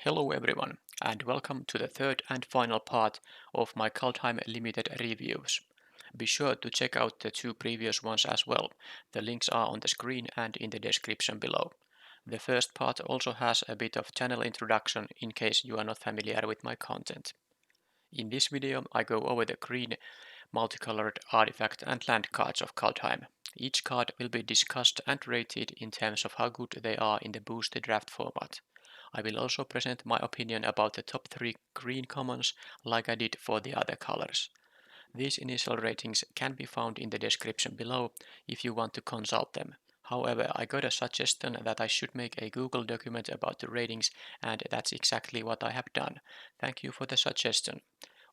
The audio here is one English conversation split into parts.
Hello everyone, and welcome to the third and final part of my Kaldheim limited reviews. Be sure to check out the two previous ones as well. The links are on the screen and in the description below. The first part also has a bit of channel introduction in case you are not familiar with my content. In this video I go over the green, multicolored artifact and land cards of Kaldheim. Each card will be discussed and rated in terms of how good they are in the boosted draft format. I will also present my opinion about the top 3 green commons like I did for the other colors. These initial ratings can be found in the description below if you want to consult them. However, I got a suggestion that I should make a Google document about the ratings, and that's exactly what I have done. Thank you for the suggestion.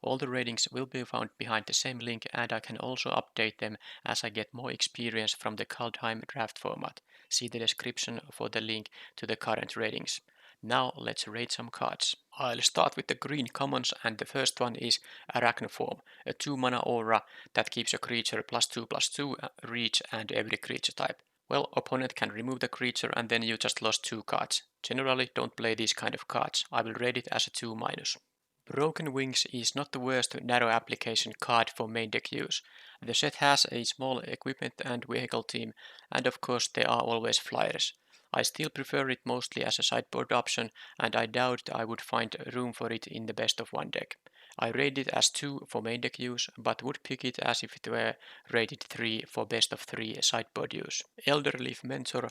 All the ratings will be found behind the same link, and I can also update them as I get more experience from the Kaldheim draft format. See the description for the link to the current ratings. Now let's rate some cards. I'll start with the green commons, and the first one is Arachnoform, a 2-mana aura that gives a creature +2/+2 reach and every creature type. Well, opponent can remove the creature and then you just lost 2 cards. Generally don't play these kind of cards. I will rate it as a 2-. Broken Wings is not the worst narrow application card for main deck use. The set has a small equipment and vehicle team, and of course there are always flyers. I still prefer it mostly as a sideboard option, and I doubt I would find room for it in the best of 1 deck. I rate it as 2 for main deck use, but would pick it as if it were rated 3 for best of 3 sideboard use. Elderleaf Mentor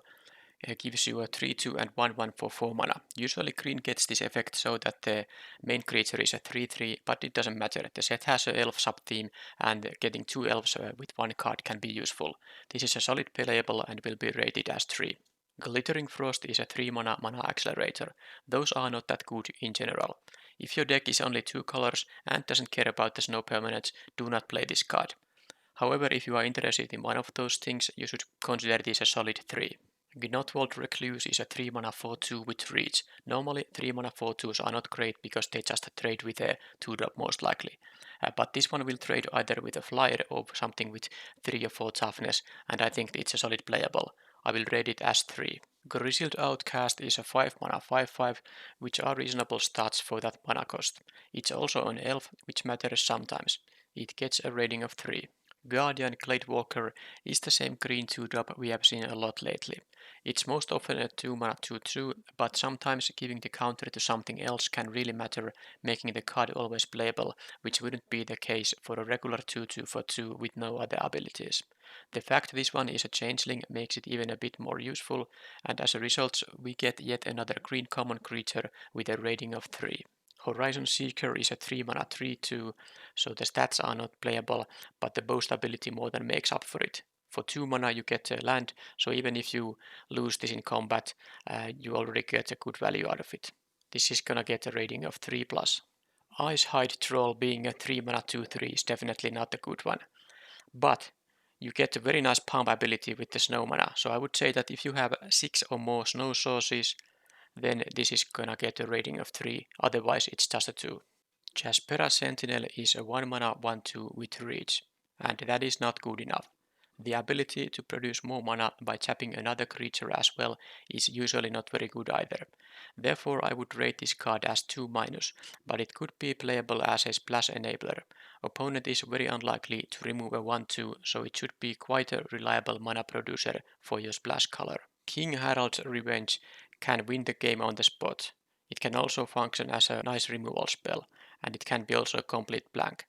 gives you a 3/2 and 1/1 for 4 mana. Usually green gets this effect so that the main creature is a 3/3, but it doesn't matter. The set has an elf sub-theme, and getting 2 elves with 1 card can be useful. This is a solid playable and will be rated as 3. Glittering Frost is a 3-mana accelerator. Those are not that good in general. If your deck is only 2 colors and doesn't care about the snow permanents, do not play this card. However, if you are interested in one of those things, you should consider this a solid 3. Gnotwald Recluse is a 3-mana 4/2 with reach. Normally 3-mana 4/2s are not great because they just trade with a 2-drop most likely. But this one will trade either with a flyer or something with 3 or 4 toughness, and I think it's a solid playable. I will rate it as 3. Grizzled Outcast is a 5-mana 5/5, which are reasonable stats for that mana cost. It's also an elf, which matters sometimes. It gets a rating of 3. Guardian Gladewalker is the same green 2-drop we have seen a lot lately. It's most often a 2-mana 2/2, but sometimes giving the counter to something else can really matter, making the card always playable, which wouldn't be the case for a regular 2/2 for 2 with no other abilities. The fact this one is a changeling makes it even a bit more useful, and as a result we get yet another green common creature with a rating of 3. Horizon Seeker is a 3-mana 3/2, so the stats are not playable, but the boost ability more than makes up for it. For 2 mana you get a land, so even if you lose this in combat, you already get a good value out of it. This is gonna get a rating of 3+. Icehide Troll being a 3-mana 2/3 is definitely not a good one. But you get a very nice pump ability with the snow mana, so I would say that if you have 6 or more snow sources, then this is gonna get a rating of 3, otherwise it's just a 2. Jaspera Sentinel is a 1-mana 1/2 with reach, and that is not good enough. The ability to produce more mana by tapping another creature as well is usually not very good either. Therefore I would rate this card as 2-, but it could be playable as a splash enabler. Opponent is very unlikely to remove a 1/2, so it should be quite a reliable mana producer for your splash color. King Harald's Revenge can win the game on the spot. It can also function as a nice removal spell, and it can be also a complete blank.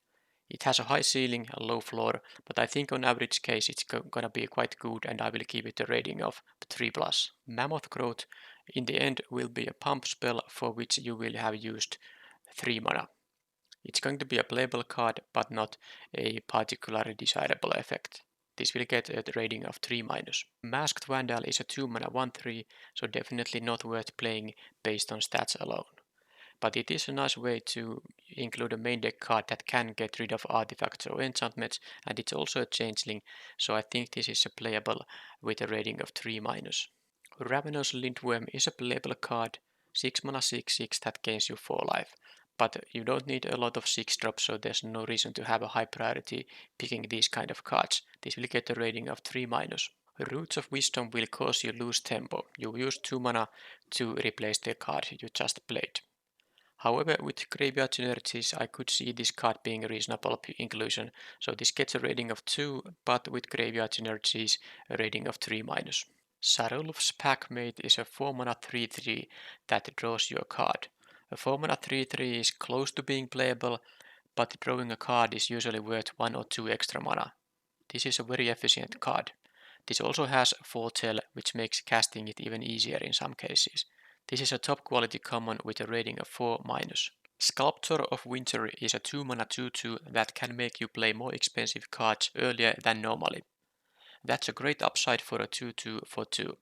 It has a high ceiling, a low floor, but I think on average case it's gonna be quite good, and I will give it a rating of 3+. Mammoth Growth in the end will be a pump spell for which you will have used 3 mana. It's going to be a playable card, but not a particularly desirable effect. This will get a rating of 3-. Masked Vandal is a 2-mana 1/3, so definitely not worth playing based on stats alone. But it is a nice way to include a main deck card that can get rid of artifacts or enchantments, and it's also a changeling, so I think this is a playable with a rating of 3-. Ravenous Lindworm is a playable card, 6-mana 6/6 that gains you 4 life. But you don't need a lot of 6-drops, so there's no reason to have a high priority picking these kind of cards. This will get a rating of 3-. Roots of Wisdom will cause you lose tempo. You use 2 mana to replace the card you just played. However, with graveyard synergies, I could see this card being a reasonable inclusion. So this gets a rating of 2, but with graveyard synergies, a rating of 3 minus. Sarulf's Packmate is a 4 mana 3/3 that draws you a card. A 4 mana 3/3 is close to being playable, but drawing a card is usually worth 1 or 2 extra mana. This is a very efficient card. This also has Foretell, which makes casting it even easier in some cases. This is a top quality common with a rating of 4 minus. Sculptor of Winter is a 2 mana 2/2 that can make you play more expensive cards earlier than normally. That's a great upside for a 2/2 for 2.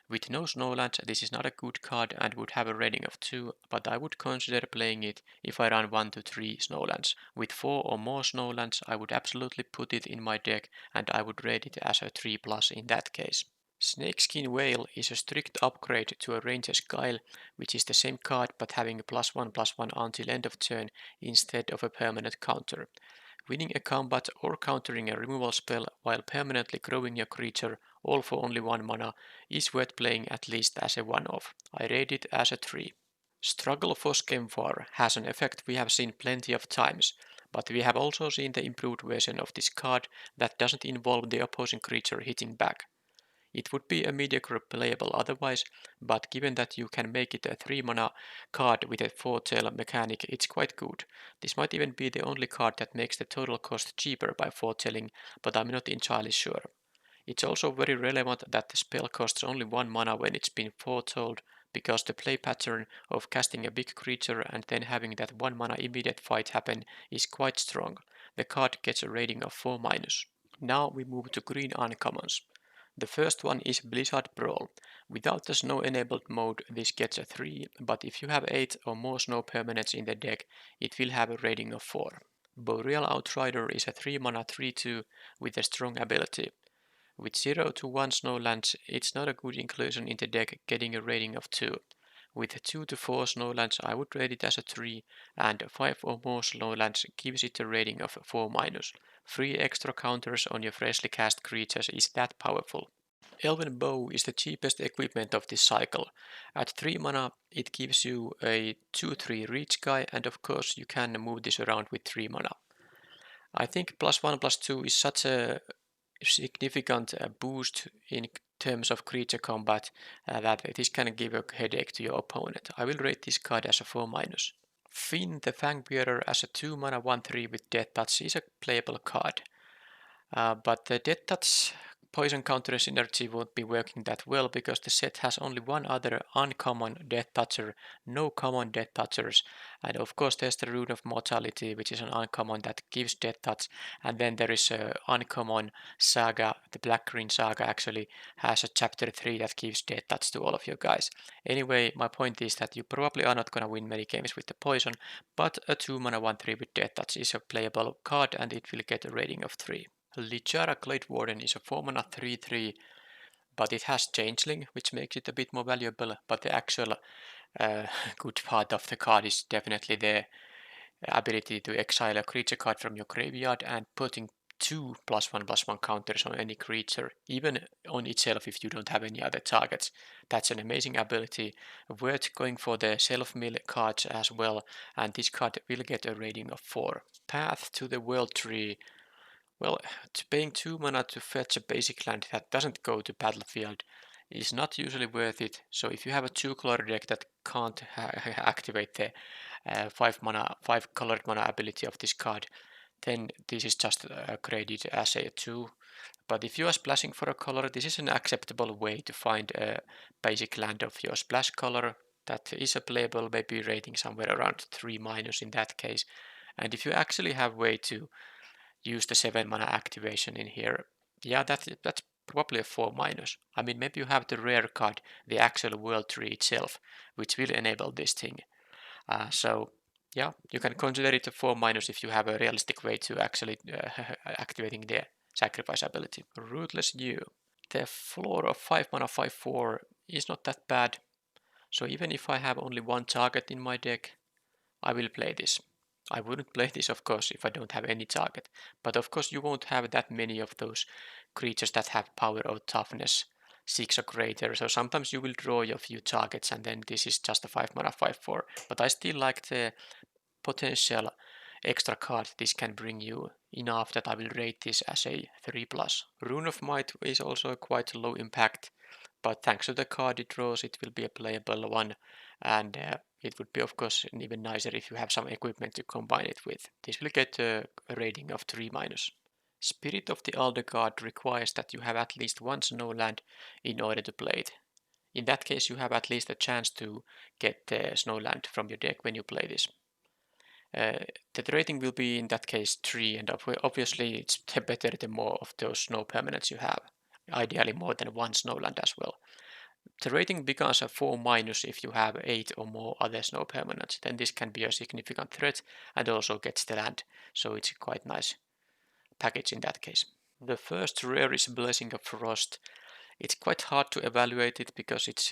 With no snowlands, this is not a good card and would have a rating of 2, but I would consider playing it if I run 1 to 3 snowlands. With 4 or more snowlands, I would absolutely put it in my deck and I would rate it as a 3+ in that case. Snakeskin Whale is a strict upgrade to a Ranger's Guile, which is the same card but having a +1/+1 until end of turn instead of a permanent counter. Winning a combat or countering a removal spell while permanently growing your creature, all for only 1 mana, is worth playing at least as a one-off. I rate it as a 3. Struggle for Skemvar has an effect we have seen plenty of times, but we have also seen the improved version of this card that doesn't involve the opposing creature hitting back. It would be a mediocre playable otherwise, but given that you can make it a 3 mana card with a foretell mechanic, it's quite good. This might even be the only card that makes the total cost cheaper by foretelling, but I'm not entirely sure. It's also very relevant that the spell costs only 1 mana when it's been foretold, because the play pattern of casting a big creature and then having that 1 mana immediate fight happen is quite strong. The card gets a rating of 4 minus. Now we move to green uncommons. The first one is Blizzard Brawl. Without the snow enabled mode, this gets a 3, but if you have 8 or more snow permanents in the deck, it will have a rating of 4. Boreal Outrider is a 3 mana 3/2 with a strong ability. With 0 to 1 snowlands, it's not a good inclusion in the deck, getting a rating of 2. With 2 to 4 snowlands, I would rate it as a 3, and 5 or more snowlands gives it a rating of 4 minus. 3 extra counters on your freshly cast creatures is that powerful. Elven Bow is the cheapest equipment of this cycle. At 3 mana, it gives you a 2/3 reach guy, and of course you can move this around with 3 mana. I think +1/+2 is such a significant boost in terms of creature combat that this can give a headache to your opponent. I will rate this card as a 4 minus. Finn the Fangbearer as a 2 mana 1/3 with Death Touch is a playable card. But the Death Touch poison counter synergy won't be working that well because the set has only one other uncommon Death Toucher, no common Death Touchers, and of course there's the Rune of Mortality, which is an uncommon that gives Death Touch, and then there is a uncommon Saga, the Black-Green Saga actually has a chapter 3 that gives Death Touch to all of you guys. Anyway, my point is that you probably are not gonna win many games with the poison, but a 2 mana 1/3 with Death Touch is a playable card and it will get a rating of 3. Lichara Glade Warden is a 4 mana 3/3, but it has Changeling, which makes it a bit more valuable, but the actual good part of the card is definitely the ability to exile a creature card from your graveyard and putting 2 +1/+1 counters on any creature, even on itself if you don't have any other targets. That's an amazing ability, worth going for the self-mill cards as well, and this card will get a rating of 4. Path to the World Tree. Well, paying 2 mana to fetch a basic land that doesn't go to battlefield is not usually worth it. So if you have a 2-color deck that can't activate the 5 colored mana ability of this card, then this is just graded as a 2. But if you are splashing for a color, this is an acceptable way to find a basic land of your splash color that is a playable, maybe rating somewhere around 3 minus in that case. And if you actually have way to use the 7 mana activation in here, yeah, that's probably a 4 minus. I mean, maybe you have the rare card, the actual world tree itself, which will enable this thing. So yeah, you can consider it a 4 minus if you have a realistic way to actually activating the sacrifice ability. Rootless You. The floor of 5 mana 5/4 is not that bad. So even if I have only one target in my deck, I will play this. I wouldn't play this, of course, if I don't have any target. But of course, you won't have that many of those creatures that have power or toughness 6 or greater, so sometimes you will draw your few targets and then this is just a 5 mana 5/4, but I still like the potential extra card this can bring you enough that I will rate this as a 3+. Rune of Might is also quite low impact, but thanks to the card it draws, it will be a playable one, and it would be of course even nicer if you have some equipment to combine it with. This will get a rating of 3-. Spirit of the Elder card requires that you have at least one snow land in order to play it. In that case, you have at least a chance to get the snow land from your deck when you play this. The rating will be in that case 3, and obviously it's better the more of those snow permanents you have. Ideally more than one snow land as well. The rating becomes a 4- if you have 8 or more other snow permanents. Then this can be a significant threat and also gets the land, so it's a quite nice package in that case. The first rare is Blessing of Frost. It's quite hard to evaluate it because its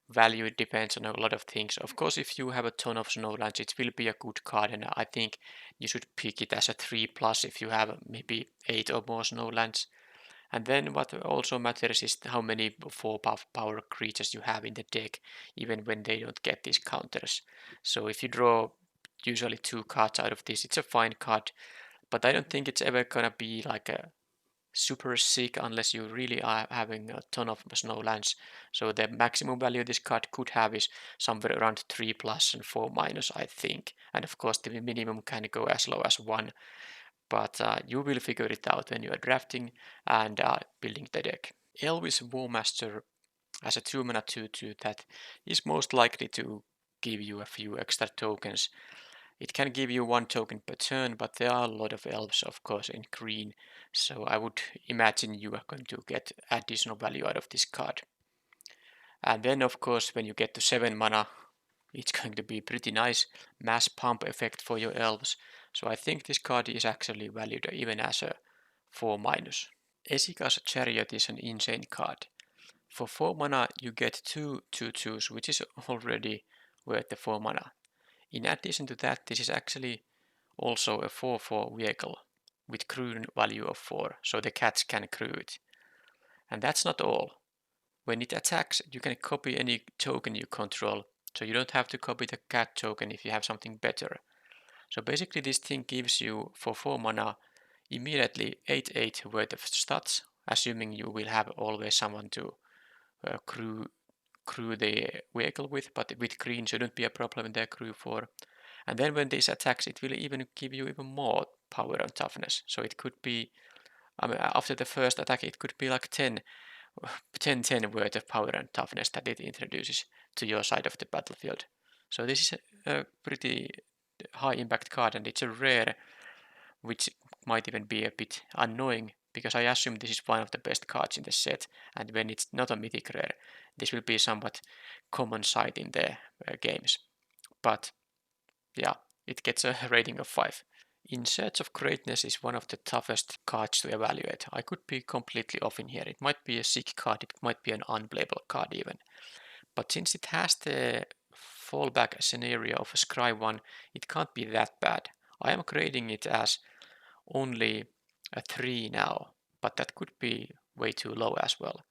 value depends on a lot of things. Of course, if you have a ton of snowlands, it will be a good card, and I think you should pick it as a 3+ if you have maybe 8 or more snowlands. And then what also matters is how many 4 power creatures you have in the deck, even when they don't get these counters. So if you draw usually 2 cards out of this, it's a fine card, but I don't think it's ever gonna be like a super sick unless you really are having a ton of snowlands. So the maximum value this card could have is somewhere around 3+ and 4-, I think. And of course the minimum can go as low as 1. But you will figure it out when you are drafting and building the deck. Elvis Warmaster as a 2-mana 2/2 that is most likely to give you a few extra tokens. It can give you 1 token per turn, but there are a lot of elves, of course, in green, so I would imagine you are going to get additional value out of this card. And then, of course, when you get to 7 mana, it's going to be pretty nice mass pump effect for your elves, so I think this card is actually valued even as a 4-. Esika's Chariot is an insane card. For 4 mana, you get 2 2/2s, which is already worth the 4 mana. In addition to that, this is actually also a 4/4 vehicle with crew value of 4, so the cats can crew it. And that's not all. When it attacks, you can copy any token you control, so you don't have to copy the cat token if you have something better. So basically this thing gives you, for 4 mana, immediately 8/8 worth of stats, assuming you will have always someone to crew the vehicle with, but with green shouldn't be a problem in their crew 4. And then when this attacks, it will even give you even more power and toughness. So it could be, I mean, after the first attack, it could be like 10 worth of power and toughness that it introduces to your side of the battlefield. So this is a pretty high impact card, and it's a rare, which might even be a bit annoying because I assume this is one of the best cards in the set, and when it's not a mythic rare, this will be somewhat common sight in the games. But yeah, it gets a rating of 5. In Search of Greatness is one of the toughest cards to evaluate. I could be completely off in here. It might be a sick card, it might be an unplayable card even. But since it has the fallback scenario of a Scry 1, it can't be that bad. I am grading it as only a 3 now, but that could be way too low as well.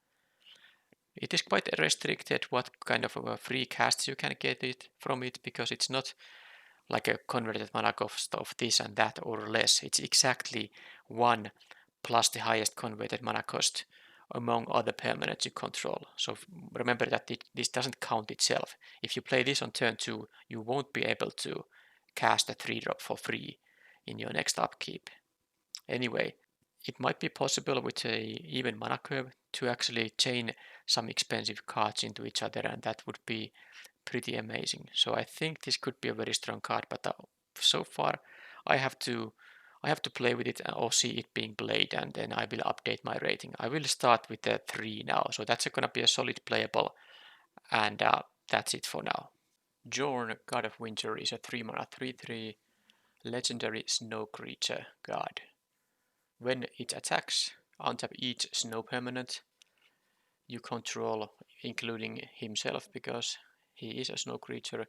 It is quite restricted what kind of free casts you can get it from it, because it's not like a converted mana cost of this and that or less. It's exactly 1 plus the highest converted mana cost among other permanents you control. So remember that this doesn't count itself. If you play this on turn 2, you won't be able to cast a 3-drop for free in your next upkeep. Anyway, it might be possible with a even mana curve to actually chain some expensive cards into each other, and that would be pretty amazing. So I think this could be a very strong card, but so far I have to play with it or see it being played, and then I will update my rating. I will start with the 3 now, so that's gonna be a solid playable, and that's it for now. Jorn, God of Winter, is a 3 mana 3/3 legendary snow creature god. When it attacks, untap each snow permanent you control, including himself, because he is a snow creature.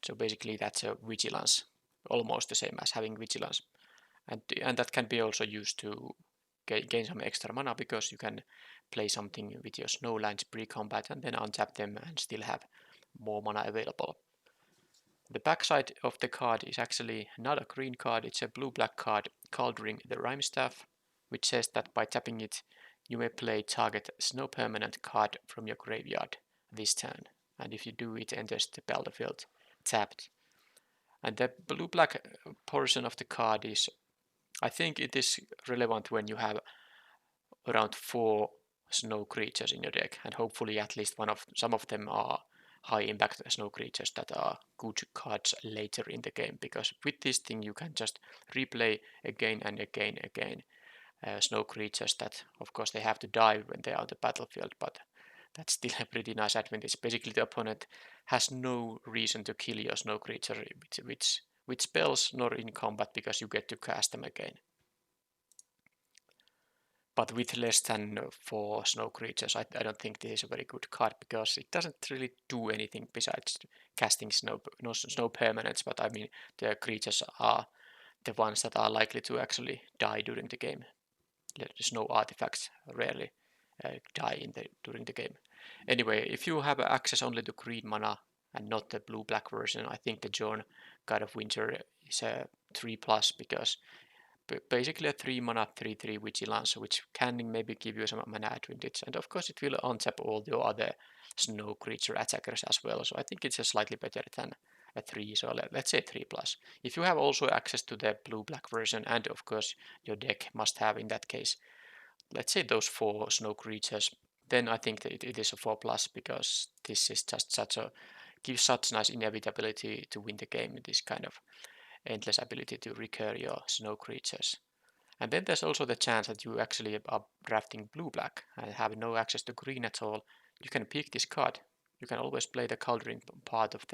So basically that's a vigilance, almost the same as having vigilance. And that can be also used to gain some extra mana because you can play something with your snow lands pre-combat and then untap them and still have more mana available. The backside of the card is actually not a green card, it's a blue-black card, Kaldheim the Rime Staff, which says that by tapping it, you may play target snow permanent card from your graveyard this turn. And if you do, it enters the battlefield tapped. And the blue-black portion of the card is, I think it is relevant when you have around 4 snow creatures in your deck, and hopefully at least some of them are high impact snow creatures that are good cards later in the game, because with this thing you can just replay again and again snow creatures that of course they have to die when they are on the battlefield, but that's still a pretty nice advantage. Basically the opponent has no reason to kill your snow creature with spells nor in combat, because you get to cast them again. But with less than 4 snow creatures, I don't think this is a very good card, because it doesn't really do anything besides casting snow permanents. But I mean, the creatures are the ones that are likely to actually die during the game. The snow artifacts rarely die during the game. Anyway, if you have access only to green mana and not the blue-black version, I think the Jorn God of Winter is a 3+, because basically a 3 mana 3/3 vigilance, which can maybe give you some mana advantage, and of course it will untap all the other snow creature attackers as well, so I think it's a slightly better than a 3, so let's say 3+. If you have also access to the blue-black version, and of course your deck must have in that case, let's say those 4 snow creatures, then I think that it is a 4+, because this is just gives such nice inevitability to win the game, this kind of endless ability to recur your snow creatures. And then there's also the chance that you actually are drafting blue-black and have no access to green at all. You can pick this card. You can always play the Kaldheim part of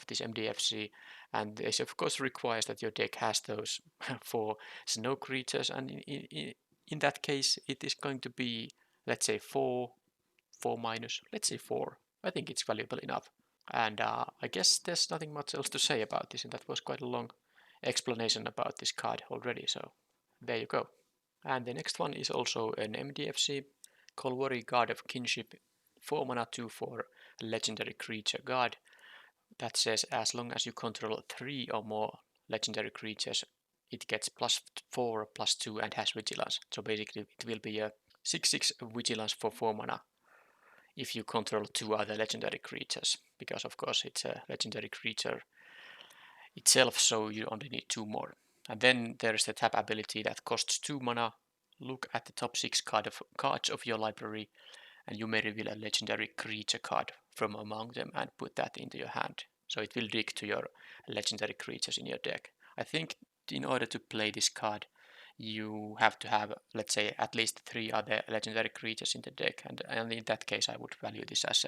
this MDFC, and this of course requires that your deck has those 4 snow creatures, and in that case it is going to be, let's say 4 minus, let's say 4. I think it's valuable enough. And I guess there's nothing much else to say about this, and that was quite a long explanation about this card already, so there you go. And the next one is also an MDFC, Kolwari God of Kinship, 4 mana 2/4 legendary creature god, that says as long as you control 3 or more legendary creatures, it gets +4/+2 and has vigilance. So basically it will be a 6/6 vigilance for 4 mana if you control 2 other legendary creatures, because of course it's a legendary creature itself, so you only need 2 more. And then there's the tap ability that costs 2 mana. Look at the top 6 cards of your library, and you may reveal a legendary creature card from among them and put that into your hand. So it will dig to your legendary creatures in your deck. I think in order to play this card, you have to have, let's say, at least 3 other legendary creatures in the deck, and in that case I would value this as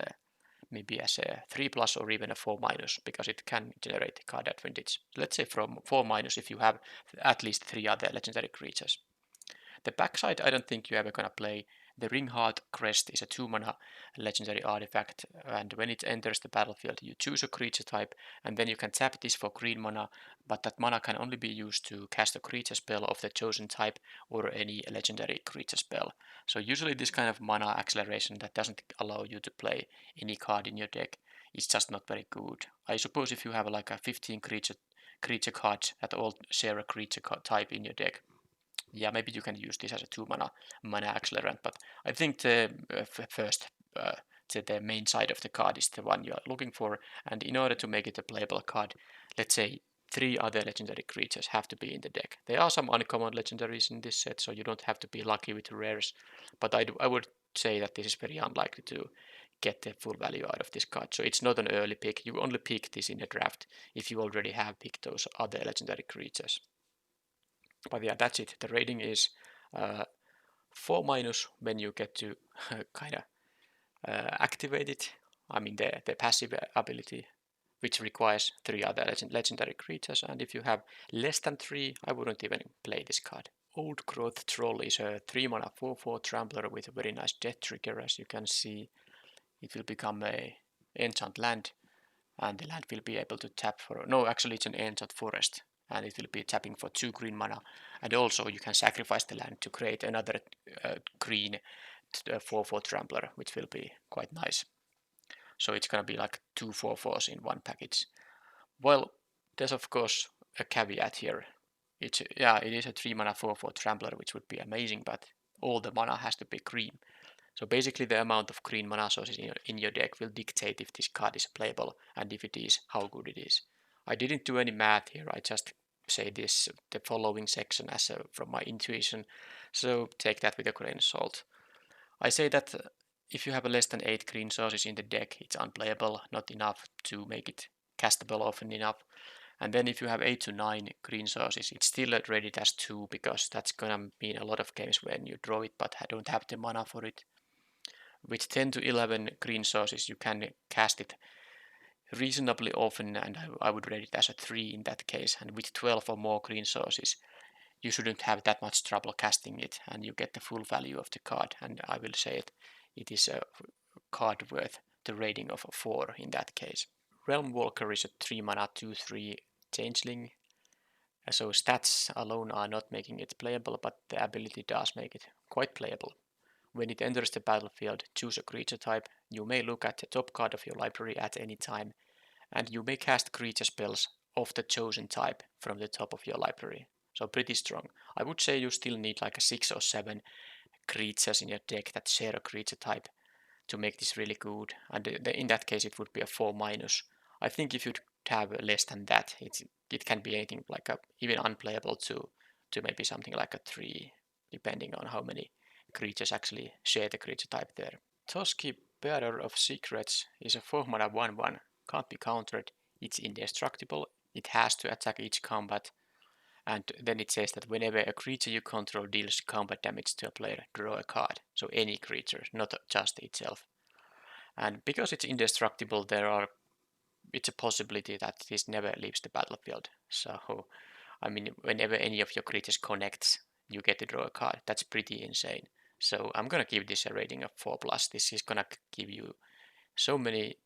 maybe as a 3+ or even a 4-, because it can generate the card advantage. Let's say from 4- if you have at least 3 other legendary creatures. The backside, I don't think you're ever gonna play. The Ringheart Crest is a 2 mana legendary artifact, and when it enters the battlefield, you choose a creature type, and then you can tap this for green mana, but that mana can only be used to cast a creature spell of the chosen type or any legendary creature spell. So usually this kind of mana acceleration that doesn't allow you to play any card in your deck is just not very good. I suppose if you have like a 15 creature cards that all share a creature type in your deck, yeah, maybe you can use this as a 2 mana accelerant, but I think the the main side of the card is the one you are looking for, and in order to make it a playable card, let's say 3 other legendary creatures have to be in the deck. There are some uncommon legendaries in this set, so you don't have to be lucky with rares, but I would say that this is very unlikely to get the full value out of this card. So it's not an early pick. You only pick this in a draft if you already have picked those other legendary creatures. But yeah, that's it. The rating is 4- when you get to kind of activate it. I mean the passive ability, which requires 3 other legendary creatures. And if you have less than 3, I wouldn't even play this card. Old Growth Troll is a 3 mana 4/4 trampler with a very nice death trigger. As you can see, it will become a enchant land, and the land will be able to tap for, no, actually it's an enchant forest, and it will be tapping for 2 green mana. And also you can sacrifice the land to create another green 4/4 trampler, which will be quite nice. So it's gonna be like 2 4/4s in one package. Well, there's of course a caveat here. It is a 3 mana 4/4 trampler, which would be amazing, but all the mana has to be green. So basically the amount of green mana sources in your deck will dictate if this card is playable, and if it is, how good it is. I didn't do any math here, I just say the following section as from my intuition, so take that with a grain of salt. I say that if you have less than 8 green sources in the deck, it's unplayable, not enough to make it castable often enough. And then if you have 8 to 9 green sources, it's still rated as 2, because that's gonna mean a lot of games when you draw it but don't have the mana for it. With 10 to 11 green sources, you can cast it reasonably often, and I would rate it as a 3 in that case. And with 12 or more green sources, you shouldn't have that much trouble casting it, and you get the full value of the card. And I will say it is a card worth the rating of a 4 in that case. Realm Walker is a 3 mana 2/3 changeling, so stats alone are not making it playable, but the ability does make it quite playable. When it enters the battlefield, choose a creature type. You may look at the top card of your library at any time, and you may cast creature spells of the chosen type from the top of your library. So pretty strong. I would say you still need like a 6 or 7 creatures in your deck that share a creature type to make this really good. And in that case, it would be a 4 minus. I think if you'd have less than that, it can be anything like even unplayable to maybe something like a 3, depending on how many creatures actually share the creature type there. Toski, Bearer of Secrets, is a 4 mana 1/1, can't be countered, it's indestructible, it has to attack each combat, and then it says that whenever a creature you control deals combat damage to a player, draw a card. So any creature, not just itself. And because it's indestructible, it's a possibility that this never leaves the battlefield. So, I mean, whenever any of your creatures connects, you get to draw a card. That's pretty insane. So I'm gonna give this a rating of 4+. This is gonna give you so many,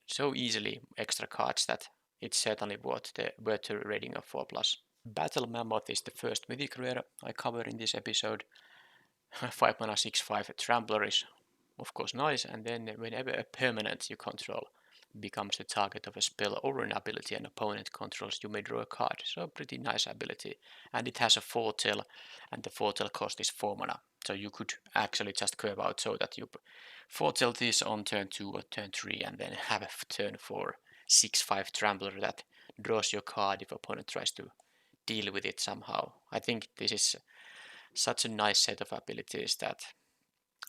so easily extra cards that it's certainly worth the rating of 4+. Battle Mammoth is the first mythic rare I cover in this episode. 5 mana 6/5 Trampler is of course nice, and then whenever a permanent you control becomes the target of a spell or an ability an opponent controls, you may draw a card. So pretty nice ability. And it has a foretell, and the foretell cost is 4 mana. So you could actually just curve out so that you foretell this on turn 2 or turn 3, and then have a turn 4 6/5 Trampler that draws your card if opponent tries to deal with it somehow. I think this is such a nice set of abilities that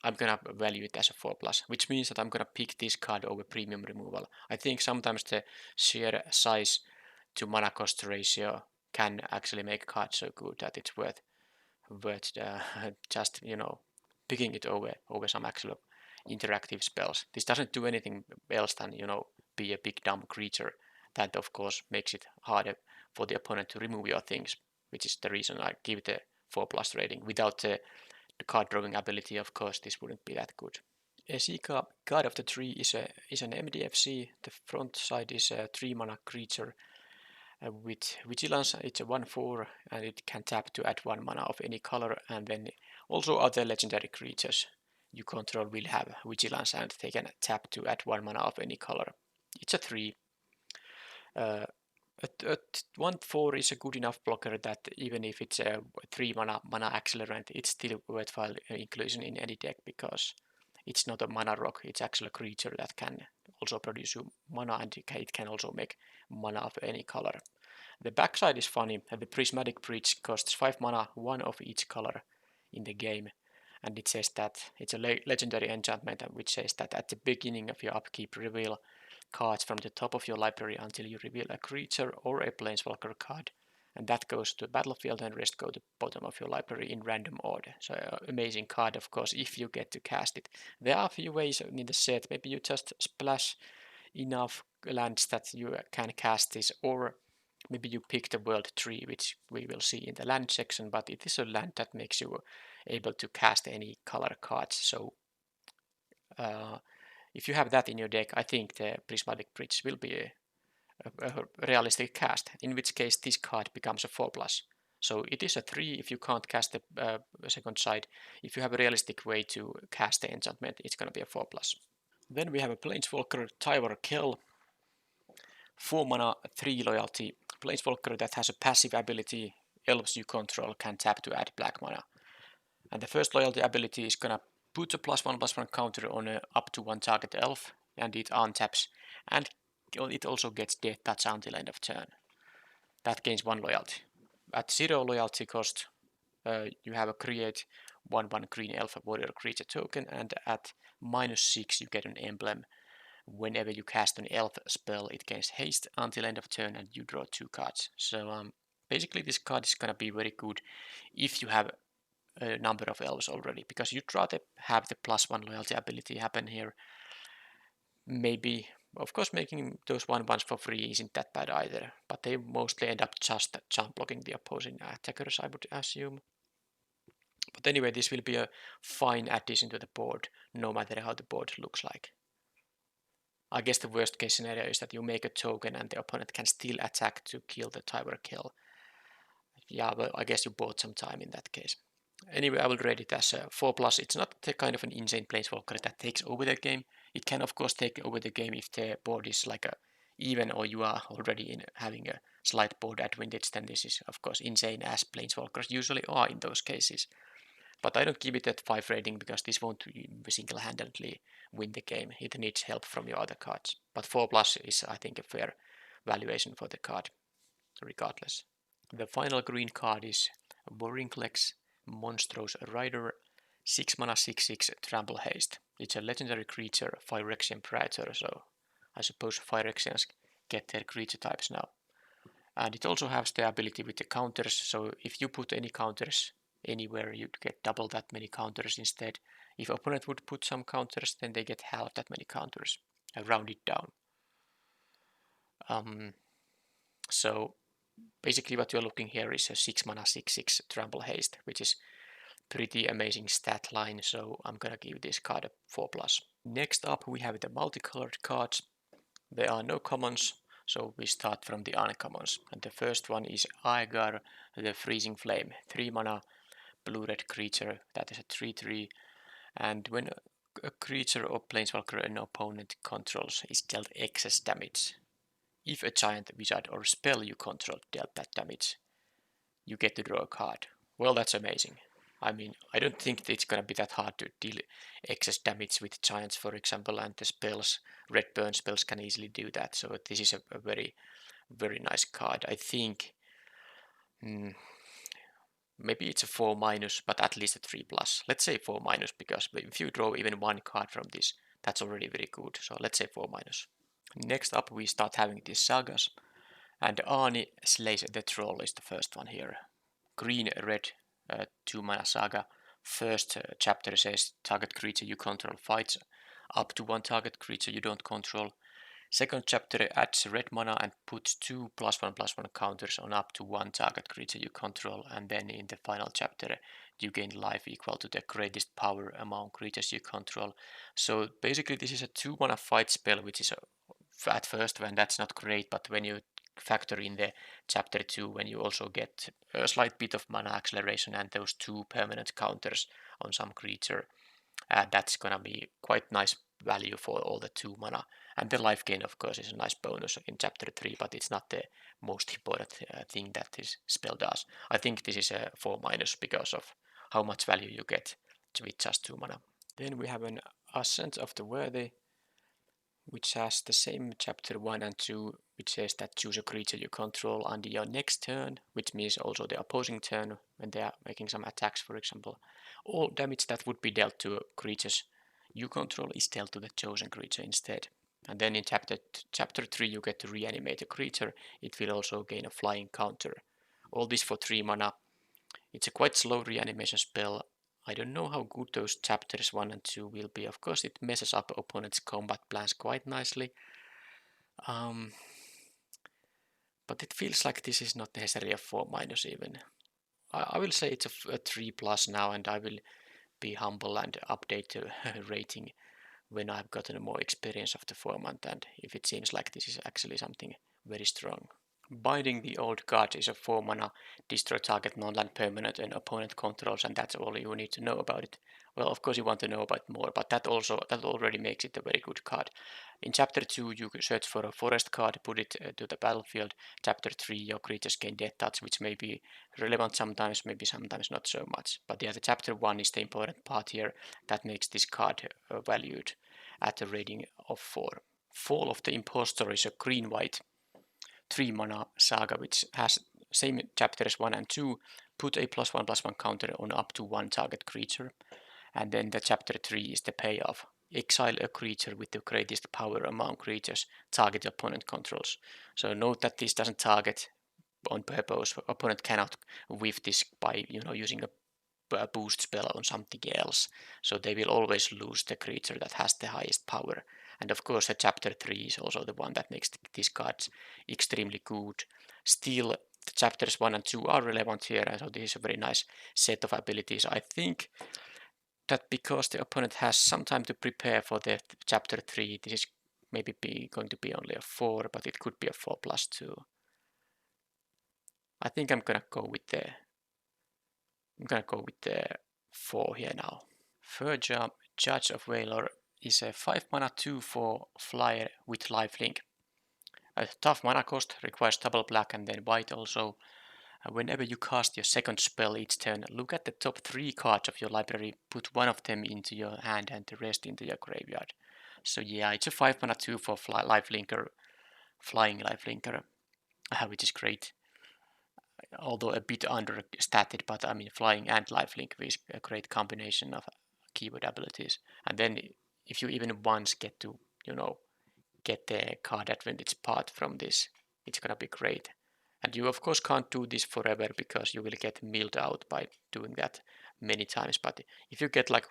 I'm gonna value it as a 4+, which means that I'm gonna pick this card over premium removal. I think sometimes the sheer size to mana cost ratio can actually make a card so good that it's worth just picking it over some actual interactive spells. This doesn't do anything else than be a big dumb creature. That of course makes it harder for the opponent to remove your things, which is the reason I give it a 4+ rating. Without the card drawing ability, of course, this wouldn't be that good. Esika, God of the Tree, is an MDFC. The front side is a 3 mana creature with Vigilance. It's a 1/4, and it can tap to add 1 mana of any color, and then also other legendary creatures you control will have Vigilance, and they can tap to add 1 mana of any color. It's a 3. Uh, 1/4 is a good enough blocker that even if it's a 3 mana accelerant, it's still worthwhile inclusion in any deck, because it's not a mana rock, it's actually a creature that can also produce you mana, and it can also make mana of any color. The backside is funny. The Prismatic Breach costs 5 mana, 1 of each color in the game, and it says that it's a legendary enchantment which says that at the beginning of your upkeep, reveal cards from the top of your library until you reveal a creature or a planeswalker card, and that goes to the battlefield, and rest go to the bottom of your library in random order. So amazing card, of course, if you get to cast it. There are a few ways in the set. Maybe you just splash enough lands that you can cast this, or maybe you pick the world tree, which we will see in the land section, but it is a land that makes you able to cast any color cards. So if you have that in your deck, I think the Prismatic Bridge will be a realistic cast, in which case this card becomes a 4+. So it is a 3 if you can't cast the second side. If you have a realistic way to cast the enchantment, it's gonna be a 4+. Then we have a Planeswalker Tyvar Kell, 4 mana, 3 loyalty. Planeswalker that has a passive ability, elves you control can tap to add black mana. And the first loyalty ability is gonna put a +1/+1 counter on a up to 1 target elf, and it untaps, and it also gets death touch until end of turn. That gains 1 loyalty. At 0 loyalty cost, you have a create 1/1 green elf warrior creature token, and at -6 you get an emblem. Whenever you cast an elf spell, it gains haste until end of turn, and you draw 2 cards. So basically this card is gonna be very good if you have a number of elves already, because you'd rather have the +1 loyalty ability happen here. Maybe, of course, making those 1/1s for free isn't that bad either, but they mostly end up just jump blocking the opposing attackers, I would assume. But anyway, this will be a fine addition to the board, no matter how the board looks like. I guess the worst case scenario is that you make a token and the opponent can still attack to kill the Tyvar Kell. Yeah, but I guess you bought some time in that case. Anyway, I will rate it as a 4+. It's not the kind of an insane planeswalker that takes over the game. It can of course take over the game if the board is like a even, or you are already in having a slight board advantage. Then this is of course insane, as planeswalkers usually are in those cases. But I don't give it that 5 rating because this won't single-handedly win the game. It needs help from your other cards. But 4+ is, I think, a fair valuation for the card, regardless. The final green card is Vorinclex Monstrous Rider, 6 mana 6/6 Trample Haste. It's a legendary creature, Phyrexian Praetor, so I suppose Phyrexians get their creature types now. And it also has the ability with the counters, so if you put any counters anywhere, you'd get double that many counters instead. If opponent would put some counters, then they get half that many counters. I round it down. So basically what you're looking here is a 6 mana 6/6 Trample Haste, which is pretty amazing stat line, so I'm gonna give this card a 4+. Next up we have the multicolored cards. There are no commons, so we start from the uncommons. And the first one is Aegar, the Freezing Flame, 3 mana blue-red creature that is a 3/3, and when a creature or planeswalker an opponent controls is dealt excess damage, if a giant, wizard, or spell you control dealt that damage, you get to draw a card. Well, that's amazing. I mean, I don't think it's gonna be that hard to deal excess damage with giants, for example, and the spells, red burn spells can easily do that, so this is a very, very nice card. I think maybe it's a 4-, but at least a 3+. Let's say 4-, because if you draw even one card from this, that's already very good. So let's say 4-. Next up we start having these sagas, and Arni Slays the Troll is the first one here. Green-red 2 mana saga. First chapter says target creature you control fights up to 1 target creature you don't control. Second chapter adds red mana and puts 2 +1/+1 counters on up to 1 target creature you control, and then in the final chapter you gain life equal to the greatest power among creatures you control. So basically this is a 2 mana fight spell, which is at first when that's not great, but when you factor in the chapter 2, when you also get a slight bit of mana acceleration and those 2 permanent counters on some creature, that's gonna be quite nice value for all the 2 mana. And the life gain, of course, is a nice bonus in chapter 3, but it's not the most important thing that this spell does. I think this is a 4- because of how much value you get with just 2 mana. Then we have an Ascent of the Worthy, which has the same chapter 1 and 2, which says that choose a creature you control under your next turn, which means also the opposing turn when they are making some attacks, for example. All damage that would be dealt to creatures you control is dealt to the chosen creature instead. And then in chapter 3 you get to reanimate a creature. It will also gain a flying counter. All this for 3 mana. It's a quite slow reanimation spell. I don't know how good those chapters 1 and 2 will be. Of course it messes up opponent's combat plans quite nicely. But it feels like this is not necessarily a 4- even. I will say it's a 3+ now, and I will be humble and update the rating when I've gotten more experience of the format, and if it seems like this is actually something very strong. Binding the Old Gods is a 4 mana, destroy target non-land permanent and opponent controls, and that's all you need to know about it. Well, of course you want to know about more, but that already makes it a very good card. In Chapter 2 you search for a forest card, put it to the battlefield. Chapter 3 your creatures gain Death Touch, which may be relevant sometimes, maybe sometimes not so much. But yeah, the Chapter 1 is the important part here that makes this card valued at a rating of 4. Fall of the Impostor is a green-white 3 mana saga which has same chapters 1 and 2, put a +1/+1 counter on up to one target creature, and then the chapter 3 is the payoff. Exile a creature with the greatest power among creatures target opponent controls. So note that this doesn't target on purpose. Opponent cannot whiff this by using a boost spell on something else. So they will always lose the creature that has the highest power. And of course the chapter 3 is also the one that makes these cards extremely good. Still, the chapters 1 and 2 are relevant here, so this is a very nice set of abilities. I think that because the opponent has some time to prepare for the chapter 3, this is maybe going to be only a 4, but it could be a 4+2. I think I'm gonna go with the 4 here now. Verja, Judge of Valor, is a 5 mana 2/4 flyer with lifelink. A tough mana cost, requires double black and then white also. Whenever you cast your second spell each turn, look at the top 3 cards of your library, put one of them into your hand and the rest into your graveyard. So yeah, it's a 5 mana 2/4 lifelinker, flying lifelinker, which is great. Although a bit understated, but I mean flying and lifelink is a great combination of keyword abilities. And then if you even once get to, get the card advantage part from this, it's gonna be great. And you of course can't do this forever because you will get milled out by doing that many times. But if you get like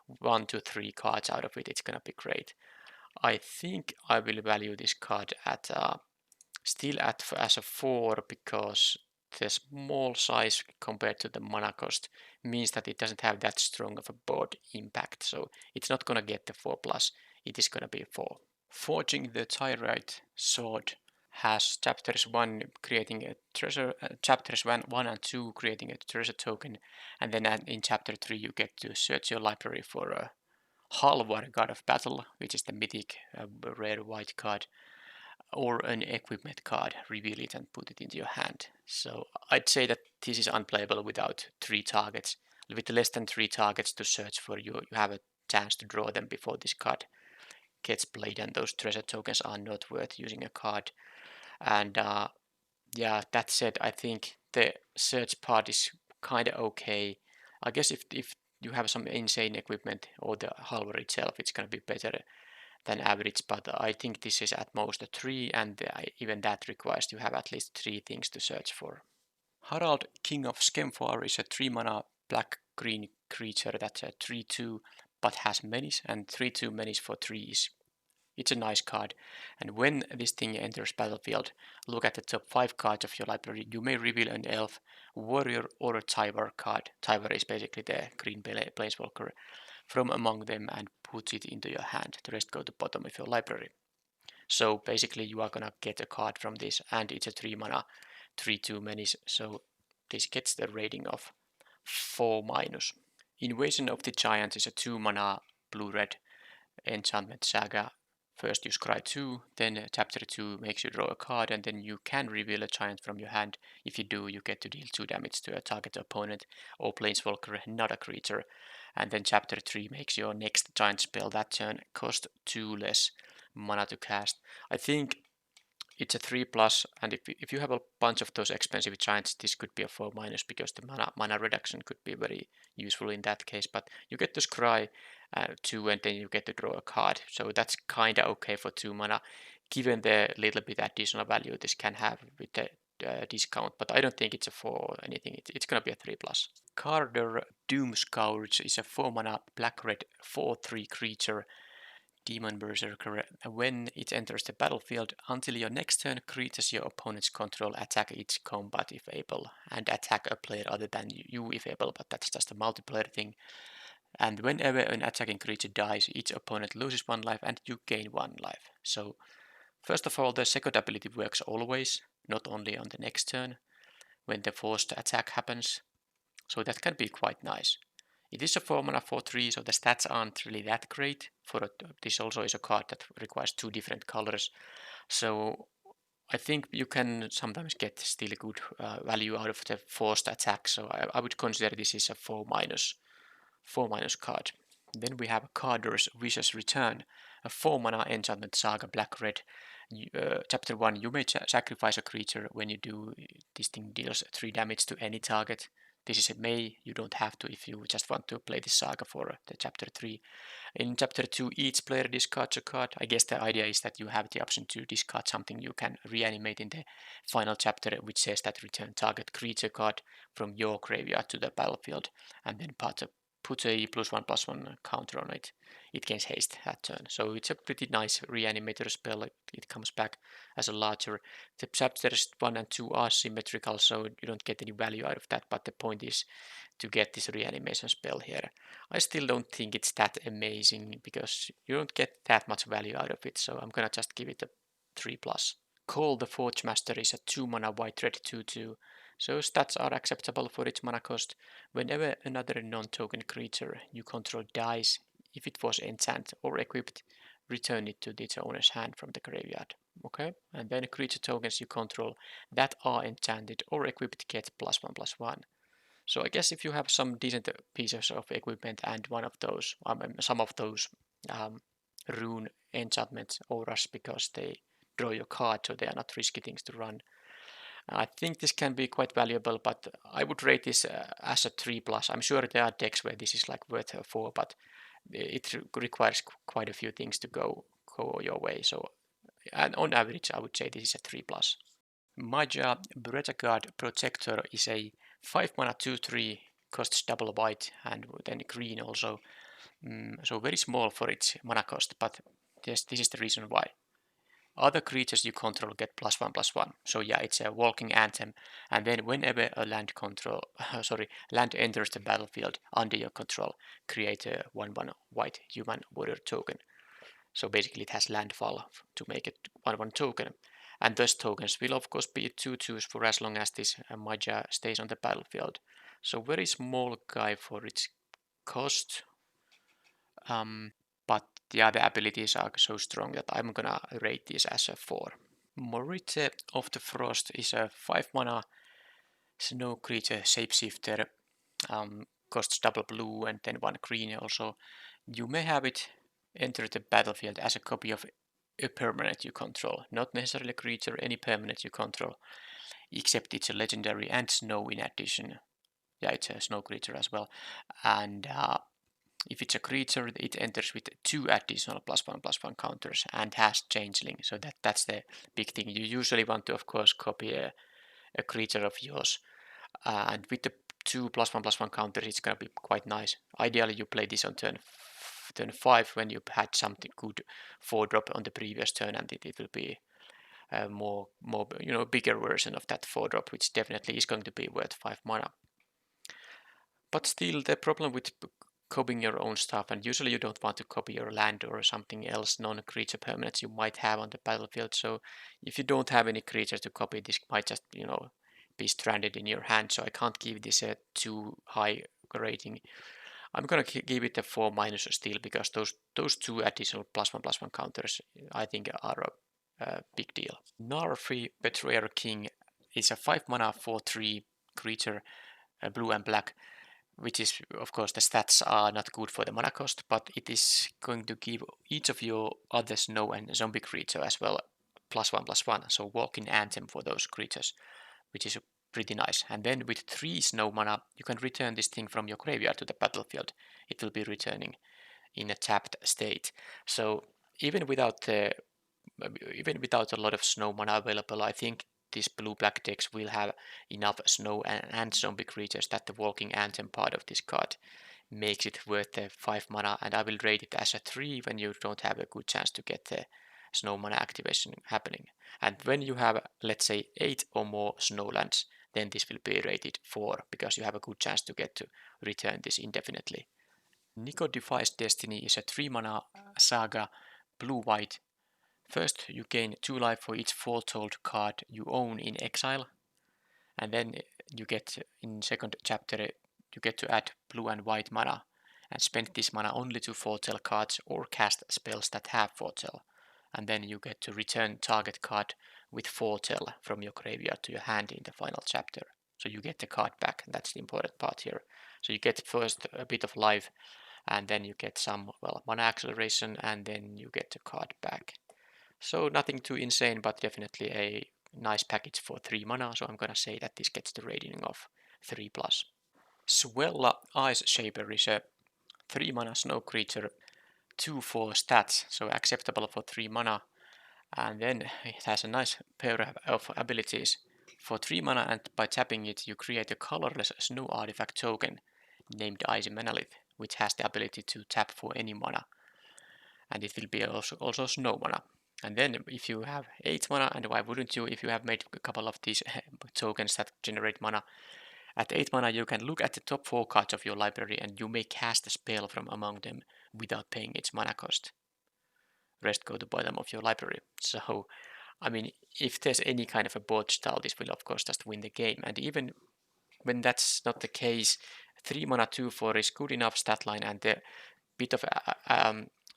1 to 3 cards out of it, it's gonna be great. I think I will value this card at still as a 4 because the small size compared to the mana cost means that it doesn't have that strong of a board impact. So it's not gonna get the 4+, it is gonna be a 4. Forging the Tyrite Sword has chapters 1 creating a treasure, chapters 1 and 2 creating a treasure token, and then in chapter 3 you get to search your library for a Halvar God of Battle, which is the mythic rare white card, or an equipment card, reveal it and put it into your hand. So I'd say that this is unplayable without 3 targets. With less than 3 targets to search for, you have a chance to draw them before this card gets played, and those treasure tokens are not worth using a card. And yeah, that said, I think the search part is kind of okay. I guess if you have some insane equipment or the Halvar itself, it's going to be better than average, but I think this is at most a 3, and even that requires you have at least 3 things to search for. Harald, King of Skemfar, is a 3 mana black-green creature that's a 3/2 but has menace, and 3/2 menace for 3s. It's a nice card, and when this thing enters battlefield, look at the top 5 cards of your library. You may reveal an elf, warrior, or a Tyvar card. Tyvar is basically the green planeswalker from among them, and put it into your hand. The rest go to bottom of your library. So basically you are gonna get a card from this, and it's a 3 mana 3/2 menace, so this gets the rating of 4-. Invasion of the Giants is a 2 mana blue-red enchantment saga. First you scry 2, then chapter 2 makes you draw a card, and then you can reveal a giant from your hand. If you do, you get to deal 2 damage to a target opponent or planeswalker, not a creature. And then chapter 3 makes your next giant spell that turn cost 2 less mana to cast. I think it's a 3+, and if you have a bunch of those expensive giants, this could be a 4- because the mana reduction could be very useful in that case. But you get to scry 2, and then you get to draw a card, so that's kinda okay for 2 mana, given the little bit additional value this can have with the discount. But I don't think it's a 4 or anything. It's gonna be a 3+. Carder, Doomscourge, is a 4 mana black-red 4/3 creature Demon Berserker. When it enters the battlefield, until your next turn, creatures your opponent's control attack its combat if able, and attack a player other than you if able, but that's just a multiplayer thing. And whenever an attacking creature dies, each opponent loses 1 life and you gain 1 life. So First of all, the second ability works always, not only on the next turn when the forced attack happens, so that can be quite nice. It is a 4 mana 4/3, so the stats aren't really that great. This also is a card that requires 2 different colors, so I think you can sometimes get still good value out of the forced attack, so I would consider this is a 4- card. Then we have Carder's Vicious Return, a 4 mana enchantment saga Black+Red. Chapter 1, you may sacrifice a creature. When you do, this thing deals 3 damage to any target. This is a may, you don't have to if you just want to play this saga for the chapter 3. In chapter 2, each player discards a card. I guess the idea is that you have the option to discard something you can reanimate in the final chapter, which says that return target creature card from your graveyard to the battlefield, and then put a +1/+1 counter on it. It gains haste that turn. So it's a pretty nice reanimator spell. It comes back as a larger. The chapters 1 and 2 are symmetrical, so you don't get any value out of that, but the point is to get this reanimation spell here. I still don't think it's that amazing because you don't get that much value out of it, so I'm gonna just give it a 3+. Call the Forge Master is a 2 mana white-red 2/2, so stats are acceptable for its mana cost. Whenever another non-token creature you control dies, if it was enchanted or equipped, return it to its owner's hand from the graveyard. Okay, and then creature tokens you control that are enchanted or equipped get +1/+1. So I guess if you have some decent pieces of equipment and one of those, some of those rune enchantment auras, because they draw your card, so they are not risky things to run. I think this can be quite valuable, but I would rate this as a 3+. I'm sure there are decks where this is like worth a 4, but it requires quite a few things to go your way. So, and on average, I would say this is a 3+. Maja Guard Protector is a 5 mana 2/3, costs double white and then green also. So very small for its mana cost, but yes, this is the reason why. Other creatures you control get +1/+1. So yeah, it's a walking anthem. And then whenever a land enters the battlefield under your control, create a 1/1 white human warrior token. So basically it has landfall to make it 1/1 token. And those tokens will of course be 2/2s for as long as this Maja stays on the battlefield. So very small guy for its cost. But the other abilities are so strong that I'm gonna rate this as a 4. Morite of the Frost is a 5 mana snow creature shapeshifter. Costs double blue and then 1 green also. You may have it enter the battlefield as a copy of a permanent you control. Not necessarily a creature, any permanent you control. Except it's a legendary and snow in addition. Yeah, it's a snow creature as well. And if it's a creature, it enters with 2 additional +1/+1 counters and has changeling. So that's the big thing. You usually want to, of course, copy a creature of yours. And with the 2 +1/+1 counters, it's going to be quite nice. Ideally, you play this on turn 5 when you had something good 4-drop on the previous turn, and it will be a more bigger version of that 4-drop, which definitely is going to be worth 5 mana. But still, the problem with copying your own stuff, and usually you don't want to copy your land or something else, non-creature permanents you might have on the battlefield. So if you don't have any creatures to copy, this might just be stranded in your hand. So I can't give this a too high rating. I'm gonna give it a 4- still, because those 2 additional +1/+1 counters I think are a big deal. Narfi Betrayer King is a 5 mana 4/3 creature, blue and black, which is, of course, the stats are not good for the mana cost, but it is going to give each of your other snow and zombie creature as well +1/+1, so walking anthem for those creatures, which is pretty nice. And then with 3 snow mana, you can return this thing from your graveyard to the battlefield. It will be returning in a tapped state. So even without a lot of snow mana available, I think these blue-black decks will have enough snow and zombie creatures that the walking anthem part of this card makes it worth the 5 mana, and I will rate it as a 3 when you don't have a good chance to get the snow mana activation happening. And when you have, let's say, 8 or more snowlands, then this will be rated 4, because you have a good chance to get to return this indefinitely. Nico Defies Destiny is a 3 mana saga blue-white First, you gain 2 life for each foretold card you own in exile, and then you get, in second chapter, you get to add blue and white mana, and spend this mana only to foretell cards or cast spells that have foretell. And then you get to return target card with foretell from your graveyard to your hand in the final chapter. So you get the card back, and that's the important part here. So you get first a bit of life, and then you get some, well, mana acceleration, and then you get the card back. So nothing too insane, but definitely a nice package for 3 mana, so I'm gonna say that this gets the rating of 3+. Swella Ice Shaper is a 3 mana snow creature, 2/4 stats, so acceptable for 3 mana. And then it has a nice pair of abilities. For 3 mana and by tapping it, you create a colorless snow artifact token named Icy Manalith, which has the ability to tap for any mana. And it will be also snow mana. And then if you have 8 mana, and why wouldn't you if you have made a couple of these tokens that generate mana, at 8 mana you can look at the top 4 cards of your library and you may cast a spell from among them without paying its mana cost. Rest go to bottom of your library. So, I mean, if there's any kind of a board style, this will of course just win the game. And even when that's not the case, 3 mana 2/4 is good enough stat line, and the bit of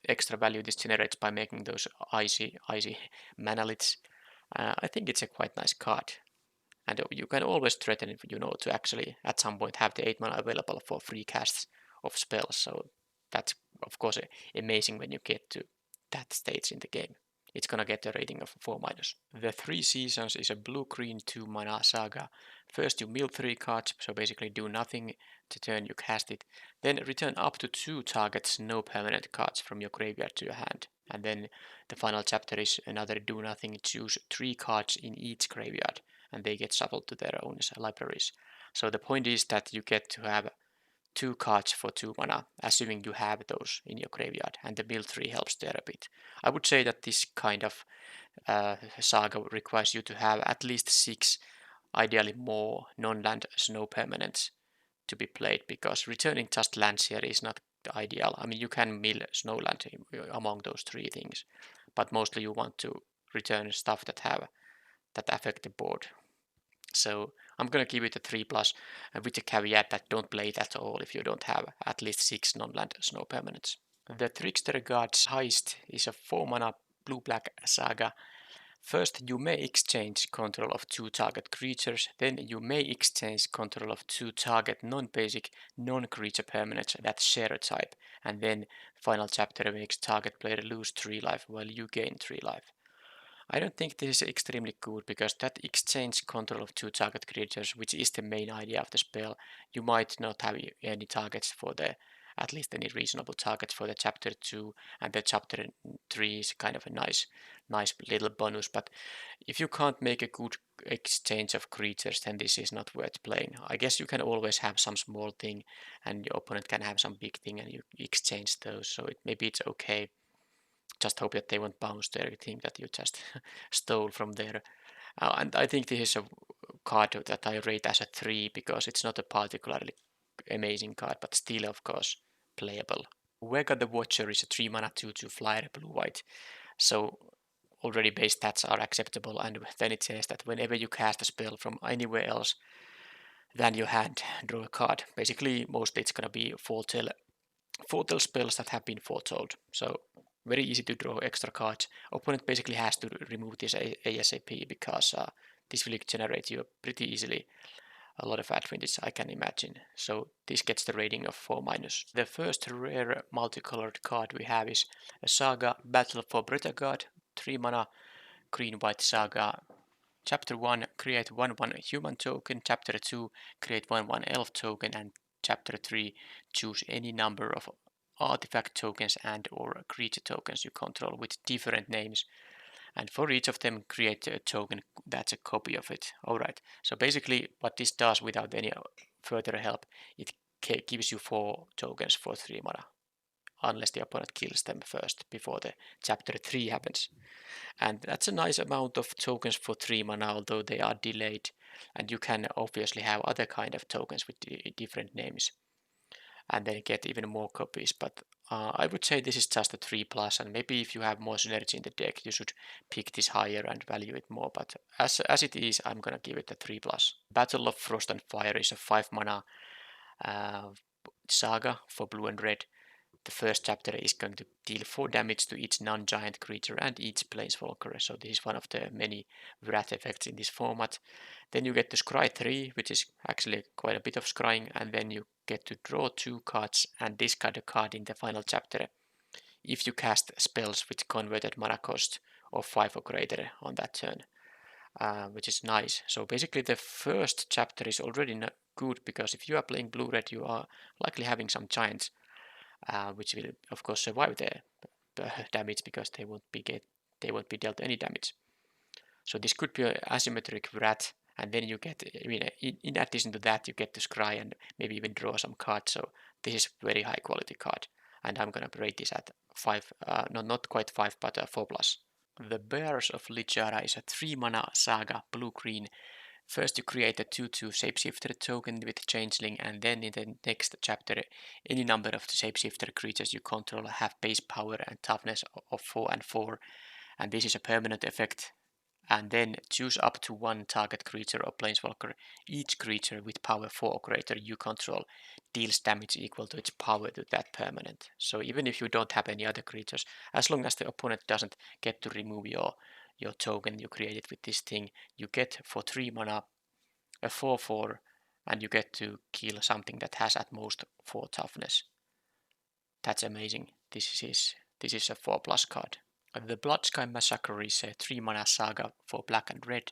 extra value this generates by making those icy manaliths. I think it's a quite nice card. And you can always threaten it, to actually at some point have the 8 mana available for free casts of spells. So that's of course amazing when you get to that stage in the game. It's gonna get a rating of 4-. The 3 Seasons is a blue-green 2 mana saga. First you mill 3 cards, so basically do nothing the turn you cast it. Then return up to 2 targets no permanent cards from your graveyard to your hand. And then the final chapter is another do nothing, choose 3 cards in each graveyard, and they get shuffled to their own libraries. So the point is that you get to have 2 cards for 2 mana, assuming you have those in your graveyard, and the mill 3 helps there a bit. I would say that this kind of saga requires you to have at least 6, ideally more, non-land snow permanents to be played, because returning just lands here is not ideal. I mean, you can mill snowland among those 3 things, but mostly you want to return stuff that affect the board. So I'm gonna give it a 3+, with the caveat that don't play it at all if you don't have at least 6 non-land snow permanents. The Trickster God's Heist is a 4 mana blue-black saga. First, you may exchange control of 2 target creatures, then you may exchange control of 2 target non-basic, non-creature permanents that share a type, and then final chapter makes target player lose 3 life while you gain 3 life. I don't think this is extremely good, because that exchange control of 2 target creatures, which is the main idea of the spell, you might not have any targets for at least any reasonable targets for the chapter 2, and the chapter 3 is kind of a nice little bonus, but if you can't make a good exchange of creatures, then this is not worth playing. I guess you can always have some small thing, and your opponent can have some big thing, and you exchange those, so maybe it's okay. Just hope that they won't bounce their thing that you just stole from there. And I think this is a card that I rate as a 3, because it's not a particularly amazing card, but still, of course, playable. Vega the Watcher is a 3 mana 2/2 flyer blue-white. So already base stats are acceptable, and then it says that whenever you cast a spell from anywhere else than your hand, draw a card. Basically, mostly it's gonna be foretell spells that have been foretold. So very easy to draw extra cards. Opponent basically has to remove this ASAP, because this will generate you pretty easily a lot of advantage, I can imagine. So this gets the rating of 4-. The first rare multicolored card we have is a Saga Battle for Bretagard, 3 mana green-white saga. Chapter 1, create 1/1 human token. Chapter 2, create 1/1 elf token. And Chapter 3, choose any number of artifact tokens and or creature tokens you control with different names. And for each of them, create a token that's a copy of it. Alright, so basically what this does without any further help, it gives you 4 tokens for 3 mana. Unless the opponent kills them first, before the Chapter 3 happens. And that's a nice amount of tokens for 3 mana, although they are delayed. And you can obviously have other kind of tokens with different names. and then get even more copies. But I would say this is just a 3+, and maybe if you have more synergy in the deck, you should pick this higher and value it more. But as it is, I'm gonna give it a 3+. Battle of Frost and Fire is a 5 mana saga for blue and red. The first chapter is going to deal 4 damage to each non-giant creature and each planeswalker, so this is one of the many wrath effects in this format. Then you get to scry 3, which is actually quite a bit of scrying, and then you get to draw 2 cards and discard a card in the final chapter if you cast spells with converted mana cost of 5 or greater on that turn, which is nice. So basically the first chapter is already good, because if you are playing blue-red, you are likely having some giants, which will of course survive the damage because they won't be dealt any damage. So this could be an asymmetric wrath, and then you get, in addition to that, you get to scry and maybe even draw some cards. So this is very high quality card, and I'm gonna rate this at 5, no, not quite 5, but 4+. The Bears of Lichara is a 3 mana saga, blue-green. First you create a 2/2 shapeshifter token with changeling, and then in the next chapter any number of the shapeshifter creatures you control have base power and toughness of 4 and 4, and this is a permanent effect. And then choose up to 1 target creature or planeswalker. Each creature with power 4 or greater you control deals damage equal to its power to that permanent. So even if you don't have any other creatures, as long as the opponent doesn't get to remove your token you created with this thing, you get for 3 mana a 4/4, and you get to kill something that has at most 4 toughness. That's amazing. This is a 4+ card. The Bloodsky Massacre is a 3 mana saga for black and red,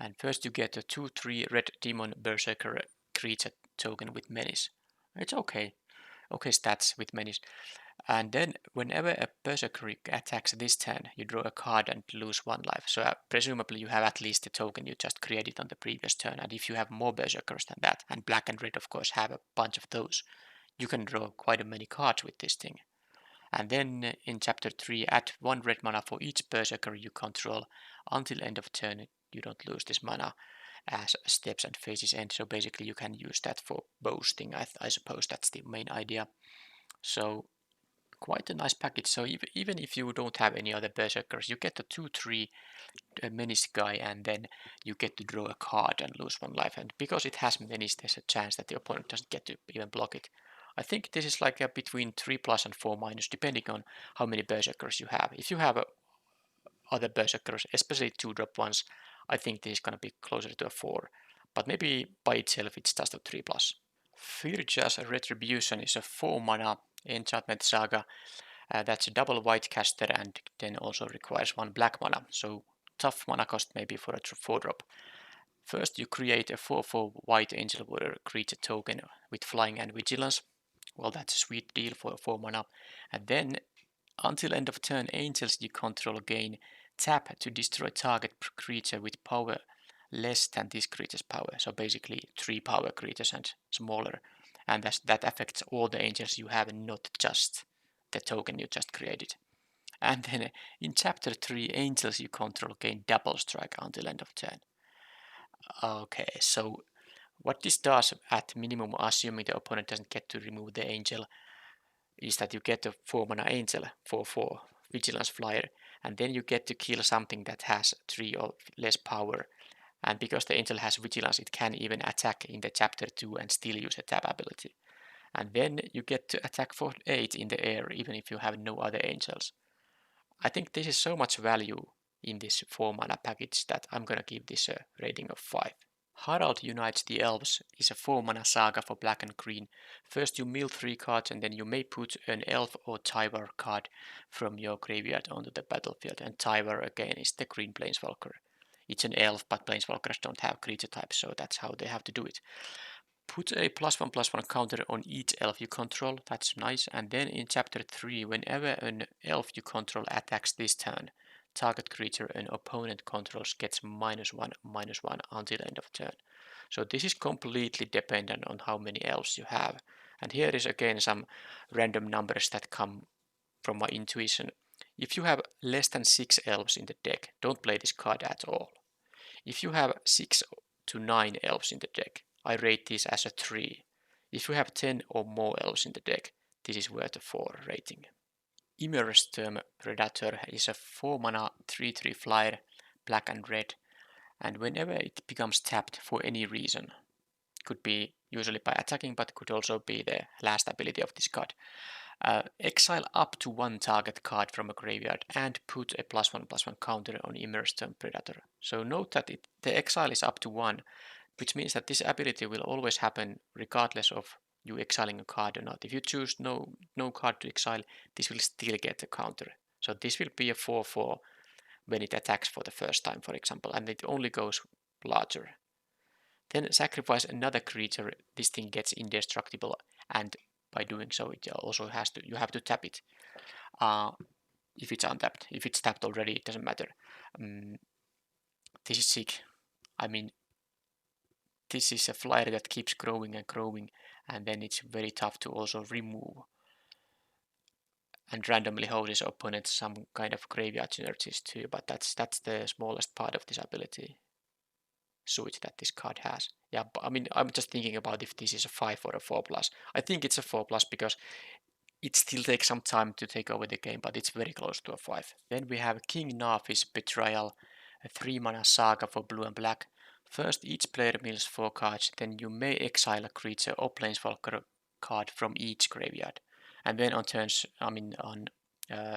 and first you get a 2/3 red demon berserker creature token with menace. It's okay stats with menace. And then whenever a berserker attacks this turn, you draw a card and lose 1 life. So presumably you have at least the token you just created on the previous turn, and if you have more berserkers than that, and black and red of course have a bunch of those, you can draw quite many cards with this thing. And then in chapter 3, add 1 red mana for each berserker you control. Until end of turn, you don't lose this mana as steps and phases end. So basically you can use that for boasting. I suppose that's the main idea. So quite a nice package. So even if you don't have any other berserkers, you get a 2/3 menace guy, and then you get to draw a card and lose 1 life. And because it has menace, there's a chance that the opponent doesn't get to even block it. I think this is like a between 3+ and 4-, depending on how many berserkers you have. If you have other berserkers, especially 2-drop ones, I think this is gonna be closer to a 4. But maybe by itself it's just a 3+. Firja's Retribution is a 4 mana enchantment saga. That's a double white caster and then also requires 1 black mana. So tough mana cost maybe for a 4-drop. First you create a 4/4 white angel warrior creature token with flying and vigilance. Well, that's a sweet deal for 4 mana. And then until end of turn, angels you control gain tap to destroy target creature with power less than this creature's power. So basically 3 power creatures and smaller. And that affects all the angels you have and not just the token you just created. And then in chapter 3, angels you control gain double strike until end of turn. Okay, so what this does at minimum, assuming the opponent doesn't get to remove the angel, is that you get a 4 mana angel for 4 vigilance flyer, and then you get to kill something that has 3 or less power. And because the angel has vigilance, it can even attack in the chapter 2 and still use a tap ability. And then you get to attack for 8 in the air, even if you have no other angels. I think this is so much value in this 4 mana package that I'm gonna give this a rating of 5. Harald Unites the Elves is a 4 mana saga for black and green. First you mill 3 cards, and then you may put an elf or Tyvar card from your graveyard onto the battlefield, and Tyvar again is the green planeswalker. It's an elf, but planeswalkers don't have creature types, so that's how they have to do it. Put a +1/+1 counter on each elf you control, that's nice, and then in chapter 3, whenever an elf you control attacks this turn, target creature an opponent controls gets -1/-1 until end of turn. So this is completely dependent on how many elves you have. And here is again some random numbers that come from my intuition. If you have less than 6 elves in the deck, don't play this card at all. If you have 6 to 9 elves in the deck, I rate this as a 3. If you have 10 or more elves in the deck, this is worth a 4 rating. Immersed Predator is a 4 mana 3/3 flyer, black and red, and whenever it becomes tapped for any reason, could be usually by attacking, but could also be the last ability of this card. Exile up to one target card from a graveyard and put a +1/+1 counter on Immersed Predator. So note that the exile is up to 1, which means that this ability will always happen regardless of you exiling a card or not. If you choose no card to exile, this will still get a counter. So this will be a 4/4 when it attacks for the first time, for example, and it only goes larger. Then sacrifice another creature, this thing gets indestructible, and by doing so it also you have to tap it. If it's untapped. If it's tapped already, it doesn't matter. This is sick. I mean, this is a flyer that keeps growing and growing, and then it's very tough to also remove. And randomly hoses opponents some kind of graveyard synergies too, but that's the smallest part of this ability switch that this card has. Yeah, but I mean, I'm just thinking about if this is a 5 or a 4+. I think it's a 4+ because it still takes some time to take over the game, but it's very close to a 5. Then we have King Nafi's Betrayal, a 3 mana saga for blue and black. First, each player mills 4 cards, then you may exile a creature or planeswalker card from each graveyard. And then on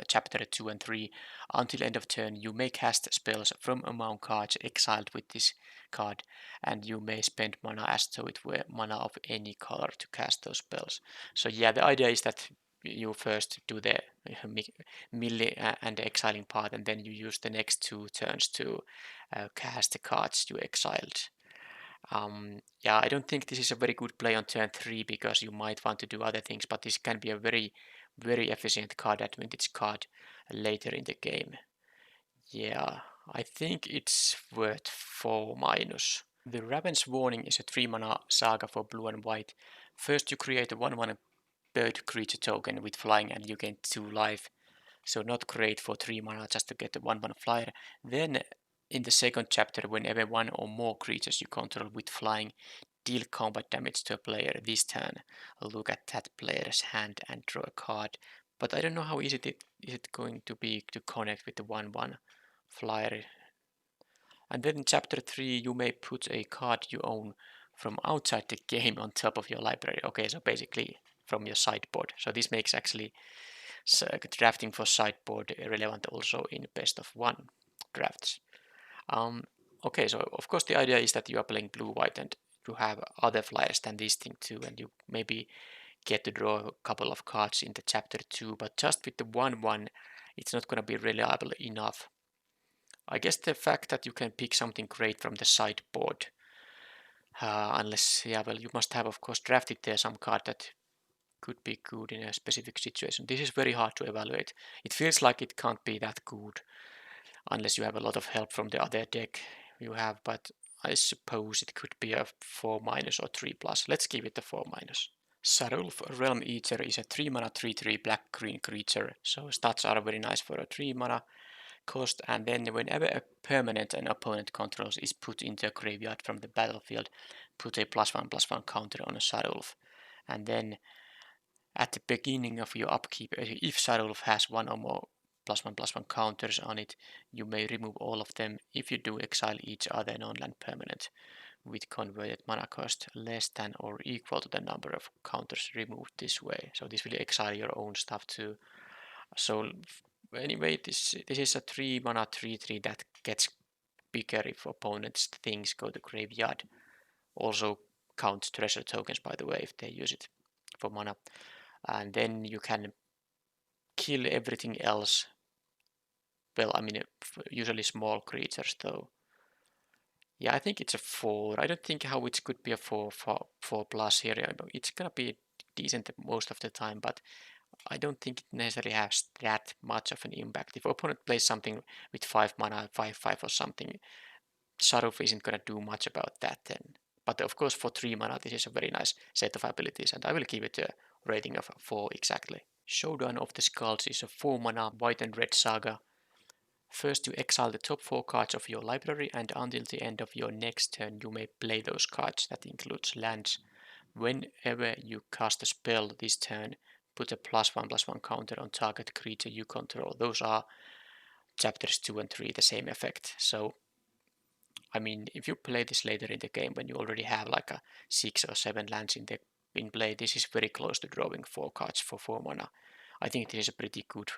chapter 2 and 3, until end of turn, you may cast spells from among cards exiled with this card, and you may spend mana as though it were mana of any color to cast those spells. So yeah, the idea is that you first do the milling and exiling part, and then you use the next 2 turns to cast the cards you exiled. Yeah, I don't think this is a very good play on turn 3 because you might want to do other things, but this can be a very, very efficient card advantage card later in the game. Yeah, I think it's worth 4-. The Raven's Warning is a 3 mana saga for blue and white. First you create a 1/1 bird creature token with flying and you gain 2 life. So not great for 3 mana just to get a 1/1 flyer. Then in the second chapter, whenever one or more creatures you control with flying deal combat damage to a player this turn, look at that player's hand and draw a card. But I don't know how easy is it going to be to connect with the 1/1 flyer. And then in chapter 3 you may put a card you own from outside the game on top of your library. Okay, so basically from your sideboard. So this makes actually drafting for sideboard relevant also in best of 1 drafts. Okay, so of course the idea is that you are playing blue-white and you have other flyers than this thing too, and you maybe get to draw a couple of cards in the chapter 2, but just with the 1/1 it's not going to be reliable enough. I guess the fact that you can pick something great from the sideboard, unless, yeah, well, you must have of course drafted there some card that could be good in a specific situation. This is very hard to evaluate. It feels like it can't be that good unless you have a lot of help from the other deck you have, but I suppose it could be a 4- or 3+. Let's give it a 4-. Sarulf Realm Eater is a 3 mana 3/3 black-green creature, so stats are very nice for a 3 mana cost, and then whenever a permanent an opponent controls is put into a graveyard from the battlefield, put a +1/+1 counter on a Sarulf. And then at the beginning of your upkeep, if Sarulf has 1 or more +1/+1 counters on it, you may remove all of them. If you do, exile each other non-land permanent with converted mana cost less than or equal to the number of counters removed this way. So this will exile your own stuff too. So anyway, this is a 3 mana 3/3 that gets bigger if opponents' things go to graveyard. Also counts treasure tokens, by the way, if they use it for mana. And then you can kill everything else. Well, I mean, usually small creatures though. Yeah, I think it's a 4. I don't think how it could be a 4+ here. It's gonna be decent most of the time, but I don't think it necessarily has that much of an impact. If opponent plays something with 5 mana, 5/5 or something, Saruf isn't gonna do much about that then. But of course for 3 mana this is a very nice set of abilities, and I will give it a rating of 4 exactly. Showdown of the Skulls is a 4 mana white and red saga. First you exile the top 4 cards of your library, and until the end of your next turn you may play those cards. That includes lands. Whenever you cast a spell this turn, put a +1/+1 counter on target creature you control. Those are chapters 2 and 3, the same effect. So, I mean, if you play this later in the game when you already have like a 6 or 7 lands in play, this is very close to drawing 4 cards for 4 mana. I think this is a pretty good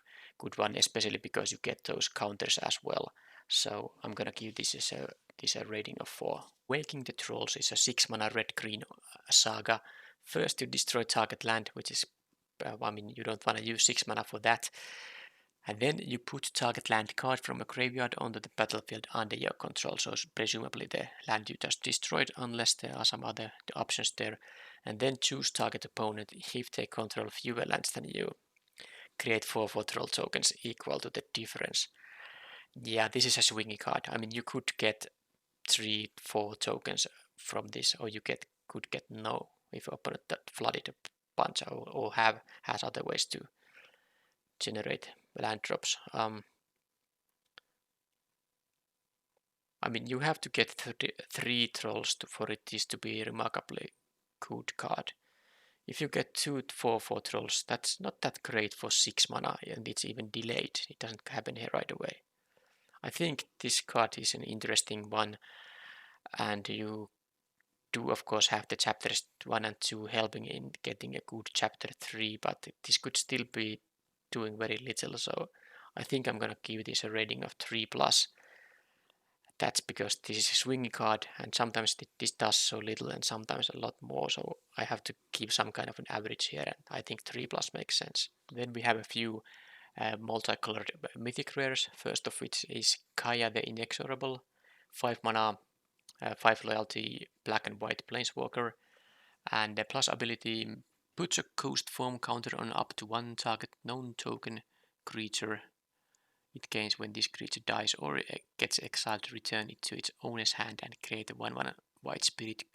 one, especially because you get those counters as well. So I'm gonna give this a rating of 4. Waking the Trolls is a 6 mana red-green saga. First you destroy target land, which is, I mean, you don't want to use 6 mana for that. And then you put target land card from a graveyard onto the battlefield under your control, so presumably the land you just destroyed, unless there are some other options there. And then choose target opponent if they control fewer lands than you. Create 4/4 troll tokens equal to the difference. Yeah, this is a swingy card. I mean, you could get 3/4 tokens from this, or you could get no if opponent that flooded a bunch or has other ways to generate land drops. I mean, you have to get 3 trolls for this to be a remarkably good card. If you get 2 4/4 trolls, that's not that great for 6 mana, and it's even delayed. It doesn't happen here right away. I think this card is an interesting one, and you do of course have the chapters 1 and 2 helping in getting a good chapter 3, but this could still be doing very little, so I think I'm gonna give this a rating of 3+. That's because this is a swingy card, and sometimes this does so little and sometimes a lot more, so I have to keep some kind of an average here, and I think 3+ makes sense. Then we have a few multicolored mythic rares, first of which is Kaya the Inexorable, 5 mana, 5 loyalty, black and white planeswalker, and the plus ability puts a ghost form counter on up to 1 target known token creature. It gains when this creature dies or gets exiled, return it to its owner's hand and create a 1/1 white spirit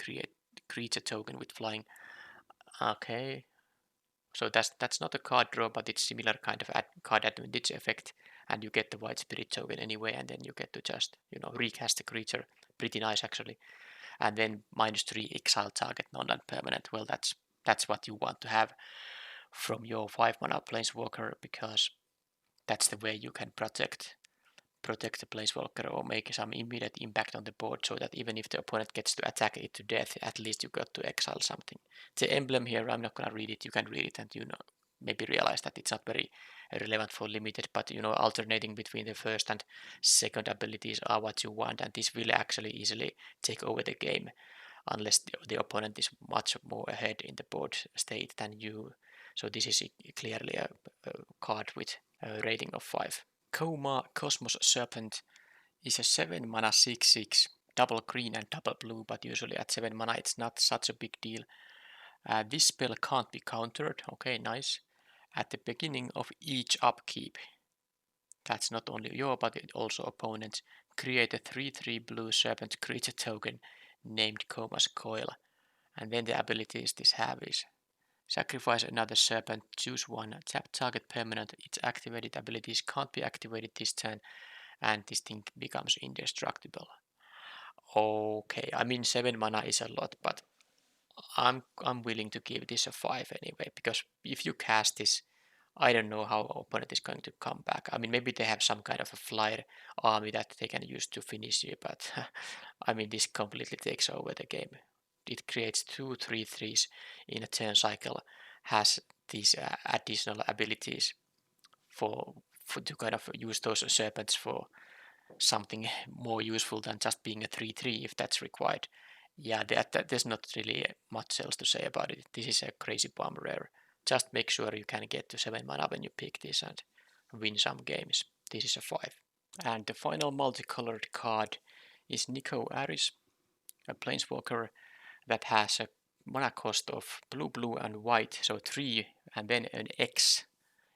creature token with flying. Okay, so that's not a card draw, but it's similar kind of card advantage effect, and you get the white spirit token anyway, and then you get to just, you know, recast the creature. Pretty nice actually. And then -3 exile target non-land permanent. Well, that's what you want to have from your 5 mana planeswalker, because that's the way you can protect the planeswalker or make some immediate impact on the board, so that even if the opponent gets to attack it to death, at least you got to exile something. The emblem here, I'm not gonna read it, you can read it and, you know, maybe realize that it's not very relevant for limited, but, you know, alternating between the first and second abilities are what you want, and this will actually easily take over the game unless the opponent is much more ahead in the board state than you. So this is clearly a card with a rating of 5. Koma Cosmos Serpent is a 7 mana 6/6, double green and double blue, but usually at 7 mana it's not such a big deal. This spell can't be countered, okay, nice, at the beginning of each upkeep. That's not only your, but also opponent's. Create a 3/3 blue serpent creature token named Koma's Coil. And then the abilities this have is sacrifice another serpent, choose one, tap target permanent, its activated abilities can't be activated this turn, and this thing becomes indestructible. Okay, I mean 7 mana is a lot, but I'm willing to give this a 5 anyway, because if you cast this, I don't know how opponent is going to come back. I mean, maybe they have some kind of a flyer army that they can use to finish you, but I mean, this completely takes over the game. It creates 2 3/3s in a turn cycle, has these additional abilities for to kind of use those serpents for something more useful than just being a 3/3 if that's required. Yeah, there's not really much else to say about it. This is a crazy bomb rare. Just make sure you can get to 7 mana when you pick this and win some games. This is a 5. And the final multicolored card is Nico Aris, a planeswalker that has a mana cost of blue, blue, and white, so 3, and then an X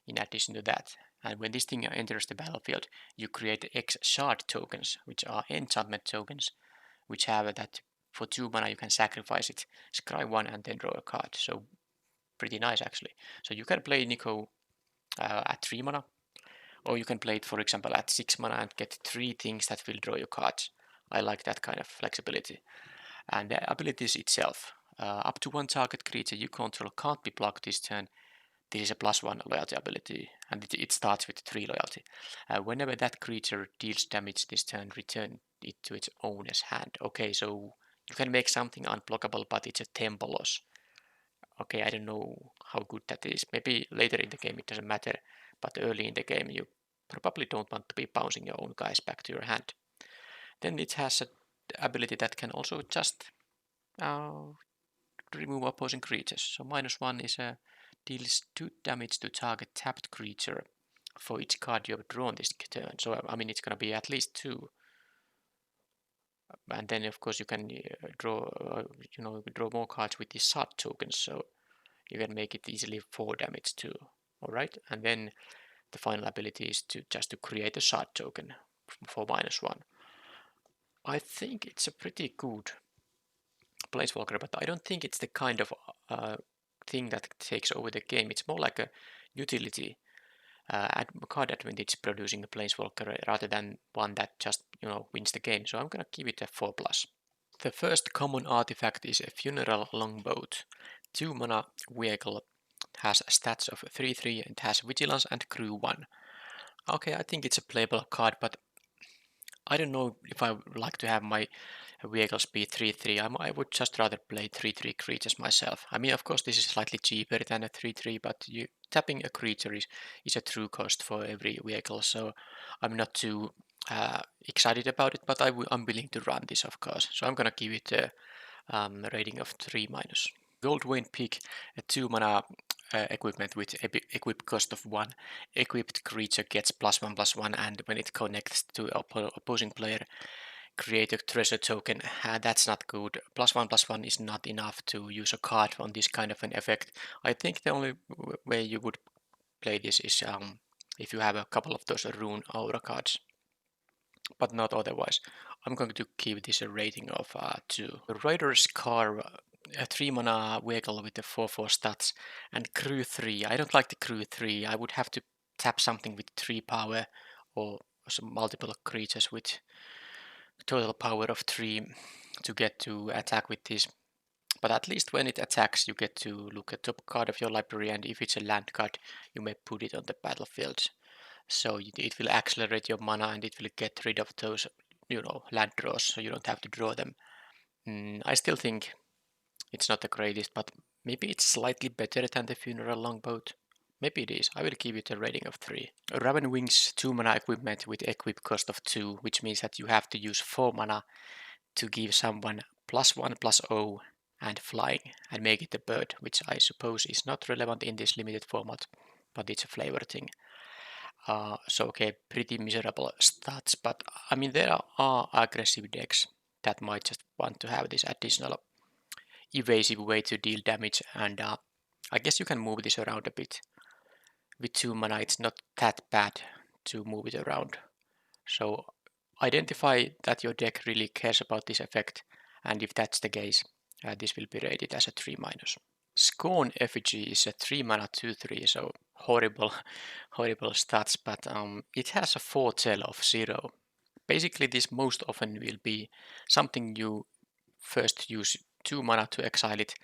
in addition to that. And when this thing enters the battlefield, you create X shard tokens, which are enchantment tokens, which have that for 2 mana you can sacrifice it, scry 1, and then draw a card. So pretty nice actually. So you can play Nico at 3 mana, or you can play it, for example, at 6 mana and get 3 things that will draw you cards. I like that kind of flexibility. And the abilities itself, Up to one target creature you control can't be blocked this turn. This is a +1 loyalty ability, and it starts with 3 loyalty. Whenever that creature deals damage this turn, return it to its owner's hand. Okay, so you can make something unblockable, but it's a tempo loss. Okay, I don't know how good that is. Maybe later in the game it doesn't matter, but early in the game you probably don't want to be bouncing your own guys back to your hand. Then it has an ability that can also just remove opposing creatures. So -1 is deals 2 damage to target tapped creature for each card you have drawn this turn. So I mean it's gonna be at least 2. And then of course you can draw more cards with these shard tokens. So you can make it easily 4 damage too. Alright, and then the final ability is to create a shard token for -1. I think it's a pretty good planeswalker, but I don't think it's the kind of thing that takes over the game. It's more like a utility card advantage producing a planeswalker rather than one that just wins the game. So I'm gonna give it a 4+. The first common artifact is a Funeral Longboat. 2 mana vehicle, has stats of 3/3 and has vigilance and crew 1. Okay, I think it's a playable card, but I don't know if I would like to have my vehicles be 3/3. I would just rather play 3/3 creatures myself. I mean, of course, this is slightly cheaper than a 3/3, but tapping a creature is a true cost for every vehicle, so I'm not too excited about it, but I'm willing to run this, of course. So I'm gonna give it a rating of 3-. Goldwain Pig, a 2 mana equipment with equip cost of 1. Equipped creature gets +1/+1, and when it connects to opposing player, create a treasure token. That's not good. +1/+1 is not enough to use a card on this kind of an effect. I think the only way you would play this is if you have a couple of those rune aura cards, but not otherwise. I'm going to give this a rating of 2. Raider's Car, a 3 mana vehicle with the 4/4 stats, and crew 3. I don't like the crew 3. I would have to tap something with 3 power or some multiple creatures with total power of 3 to get to attack with this. But at least when it attacks, you get to look at the top card of your library, and if it's a land card, you may put it on the battlefield. So it will accelerate your mana, and it will get rid of those, land draws, so you don't have to draw them. I still think it's not the greatest, but maybe it's slightly better than the Funeral Longboat. Maybe it is. I will give it a rating of 3. Raven Wings 2 mana equipment with equip cost of 2, which means that you have to use 4 mana to give someone +1/+0 and flying and make it a bird, which I suppose is not relevant in this limited format, but it's a flavor thing. So okay, pretty miserable stats, but I mean there are aggressive decks that might just want to have this additional evasive way to deal damage, and I guess you can move this around a bit. With 2 mana it's not that bad to move it around. So identify that your deck really cares about this effect, and if that's the case, this will be rated as a 3-. Scorn Effigy is a 3 mana 2/3, so horrible, horrible stats, but it has a foretell of 0. Basically, this most often will be something you first use 2 mana to exile it,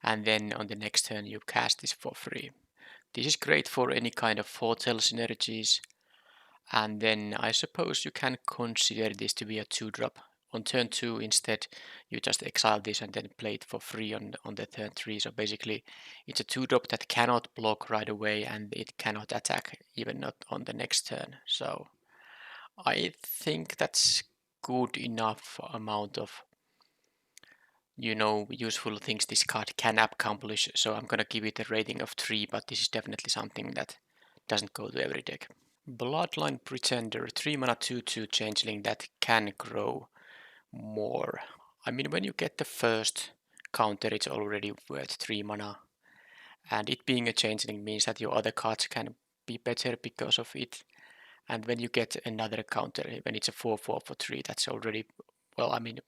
and then on the next turn you cast this for free. This is great for any kind of foretell synergies, and then I suppose you can consider this to be a 2-drop. On turn 2 instead, you just exile this and then play it for free on the turn 3. So basically, it's a 2-drop that cannot block right away, and it cannot attack, even not on the next turn. So I think that's good enough amount of useful things this card can accomplish. So I'm gonna give it a rating of 3, but this is definitely something that doesn't go to every deck. Bloodline Pretender, 3 mana 2/2 changeling that can grow more. I mean, when you get the first counter, it's already worth 3 mana. And it being a changeling means that your other cards can be better because of it. And when you get another counter, when it's a 4/4 for 3, that's already, well, I mean,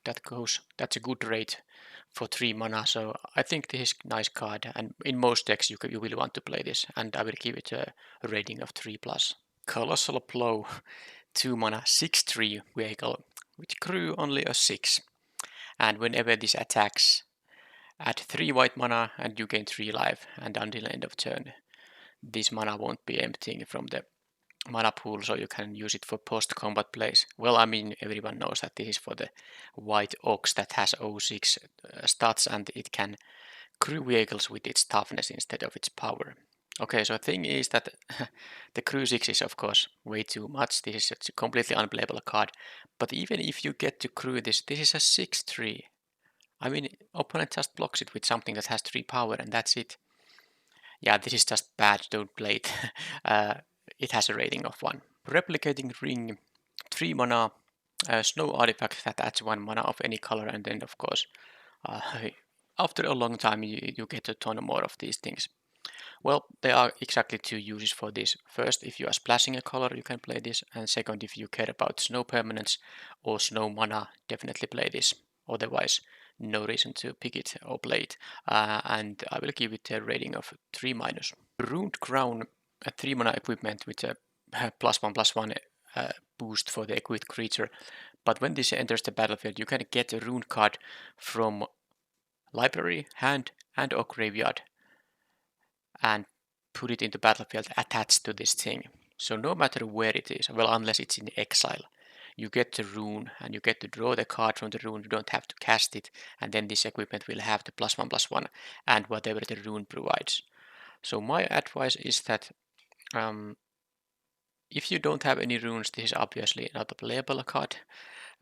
that's a good rate for 3 mana. So I think this is a nice card, and in most decks you will want to play this, and I will give it a rating of 3+. Colossal Blow, 2 mana 6/3 vehicle, which grew only a 6. And whenever this attacks, Add 3 white mana and you gain 3 life, and until end of turn this mana won't be emptying from the mana pool, so you can use it for post-combat plays. Well, I mean, everyone knows that this is for the white ox that has 06 stats and it can crew vehicles with its toughness instead of its power. Okay, so the thing is that the crew 6 is of course way too much. This is a completely unplayable card. But even if you get to crew this is a 6-3. I mean, opponent just blocks it with something that has 3 power and that's it. Yeah, this is just bad, don't play it. It has a rating of 1. Replicating ring, 3 mana, snow artifact that adds 1 mana of any color, and then of course, after a long time you get a ton more of these things. Well, there are exactly 2 uses for this. First, if you are splashing a color, you can play this, and second, if you care about snow permanents or snow mana, definitely play this. Otherwise, no reason to pick it or play it. And I will give it a rating of 3-. Runed Crown, a 3 mana equipment with a +1/+1 boost for the equipped creature. But when this enters the battlefield, you can get a rune card from library, hand, and or graveyard and put it into battlefield attached to this thing. So no matter where it is, well, unless it's in exile, you get the rune and you get to draw the card from the rune. You don't have to cast it, and then this equipment will have the +1/+1 and whatever the rune provides. So my advice is that if you don't have any runes, this is obviously not a playable card.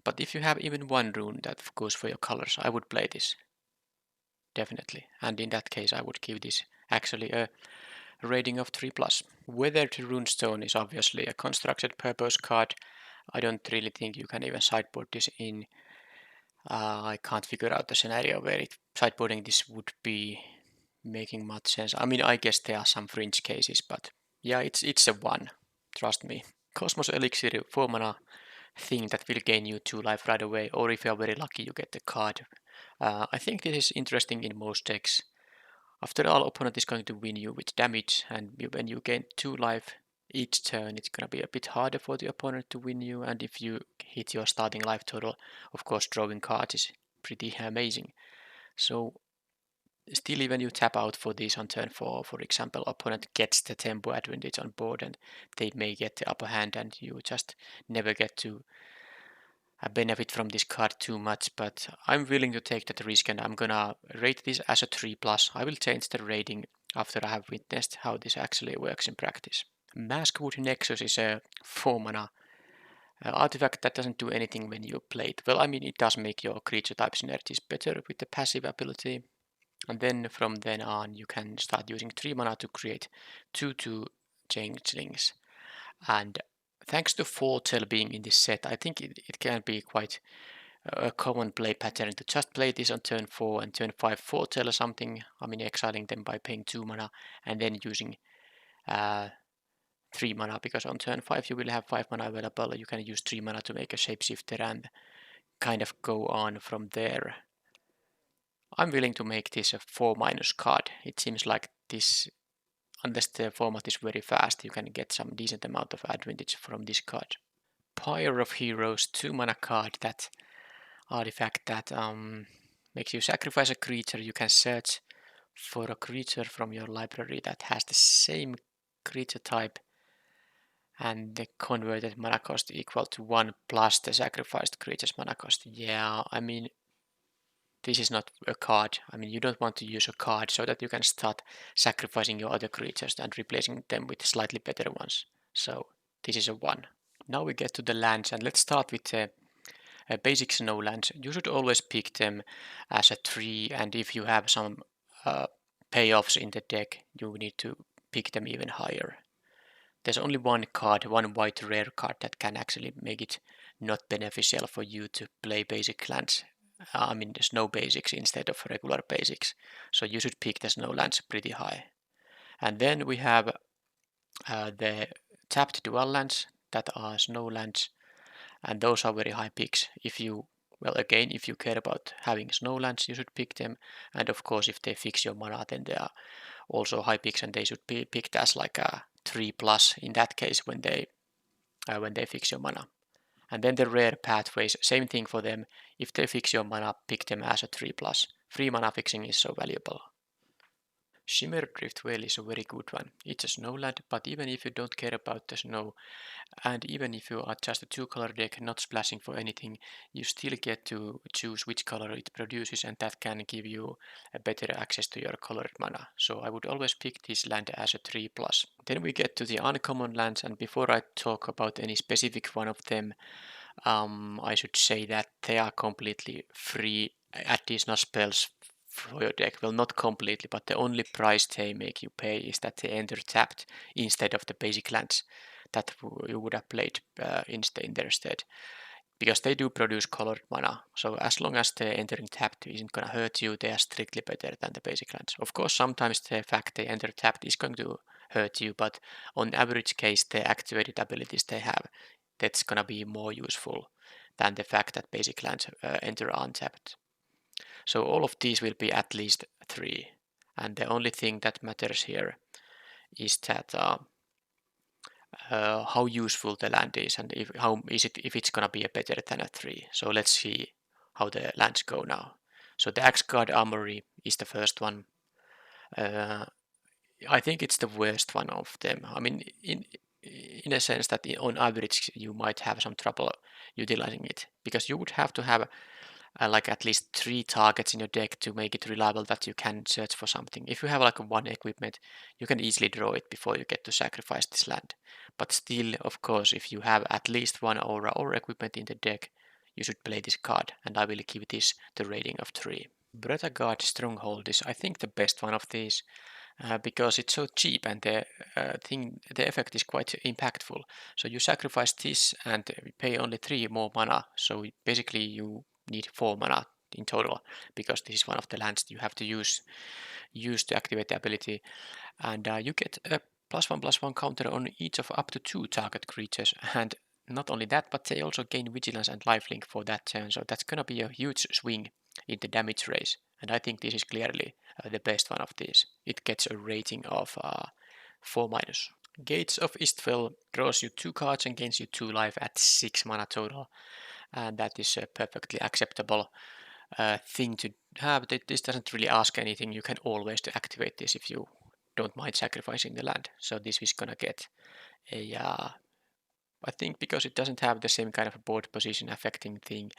But if you have even 1 rune that goes for your colors, I would play this. Definitely. And in that case, I would give this actually a rating of 3+. Weathered Runestone is obviously a constructed purpose card. I don't really think you can even sideboard this in. I can't figure out the scenario where sideboarding this would be making much sense. I mean, I guess there are some fringe cases, but yeah, it's a 1. Trust me. Cosmos Elixir, 4 mana thing that will gain you 2 life right away, or if you are very lucky, you get the card. I think this is interesting in most decks. After all, opponent is going to win you with damage, and when you gain 2 life each turn, it's gonna be a bit harder for the opponent to win you, and if you hit your starting life total, of course drawing cards is pretty amazing. So still, even you tap out for this on turn 4, for example, opponent gets the tempo advantage on board and they may get the upper hand and you just never get to benefit from this card too much, but I'm willing to take that risk and I'm gonna rate this as a 3+. I will change the rating after I have witnessed how this actually works in practice. Maskwood Nexus is a 4 mana artifact that doesn't do anything when you play it. Well, I mean, it does make your creature type synergies better with the passive ability. And then from then on, you can start using 3 mana to create 2/2 changelings. And thanks to Foretell being in this set, I think it can be quite a common play pattern to just play this on turn 4 and turn 5 Foretell or something. I mean, exiling them by paying 2 mana and then using 3 mana, because on turn 5 you will have 5 mana available. You can use 3 mana to make a shapeshifter and kind of go on from there. I'm willing to make this a 4- card. It seems like this, unless the format is very fast, you can get some decent amount of advantage from this card. Pyre of Heroes, 2 mana card, that artifact that makes you sacrifice a creature. You can search for a creature from your library that has the same creature type and the converted mana cost equal to 1 plus the sacrificed creature's mana cost. Yeah, I mean, this is not a card. I mean, you don't want to use a card so that you can start sacrificing your other creatures and replacing them with slightly better ones. So this is a 1. Now we get to the lands, and let's start with the basic snow lands. You should always pick them as a 3, and if you have some payoffs in the deck, you need to pick them even higher. There's only one card, one white rare card that can actually make it not beneficial for you to play basic lands. I mean the snow basics instead of regular basics. So you should pick the snow lands pretty high. And then we have the tapped dual lands that are snow lands, and those are very high picks. If you, well, again, if you care about having snow lands, you should pick them. And of course, if they fix your mana, then they are also high picks, and they should be picked as like a 3+ in that case when they fix your mana. And then the rare pathways, same thing for them. If they fix your mana, pick them as a 3+. Free mana fixing is so valuable. Shimmer Drift Whale is a very good one. It's a snowland, but even if you don't care about the snow, and even if you are just a two-color deck not splashing for anything, you still get to choose which color it produces, and that can give you a better access to your colored mana. So I would always pick this land as a 3+. Then we get to the uncommon lands, and before I talk about any specific one of them, I should say that they are completely free additional spells for your deck. Well, not completely, but the only price they make you pay is that they enter tapped instead of the basic lands that you would have played in their stead. Because they do produce colored mana, so as long as the entering tapped isn't gonna hurt you, they are strictly better than the basic lands. Of course, sometimes the fact they enter tapped is going to hurt you, but on average case, the activated abilities they have, that's gonna be more useful than the fact that basic lands enter untapped. So all of these will be at least 3, and the only thing that matters here is that how useful the land is, and if it's gonna be a better than a 3. So let's see how the lands go now. So the Axguard Armory is the first one. I think it's the worst one of them. I mean, in a sense that on average you might have some trouble utilizing it, because you would have to have like at least 3 targets in your deck to make it reliable that you can search for something. If you have like one equipment, you can easily draw it before you get to sacrifice this land. But still, of course, if you have at least one aura or equipment in the deck, you should play this card, and I will give this the rating of 3. Guard Stronghold is, I think, the best one of these. Because it's so cheap, and the effect is quite impactful. So you sacrifice this and pay only 3 more mana. So basically you need 4 mana in total, because this is one of the lands you have to use to activate the ability, and you get a +1/+1 counter on each of up to 2 target creatures, and not only that, but they also gain vigilance and lifelink for that turn. So that's gonna be a huge swing in the damage race, and I think this is clearly the best one of these. It gets a rating of 4-. Gates of Istfell draws you 2 cards and gains you 2 life at 6 mana total, and that is a perfectly acceptable thing to have. This doesn't really ask anything. You can always activate this if you don't mind sacrificing the land. So this is gonna get a I think because it doesn't have the same kind of board position affecting thing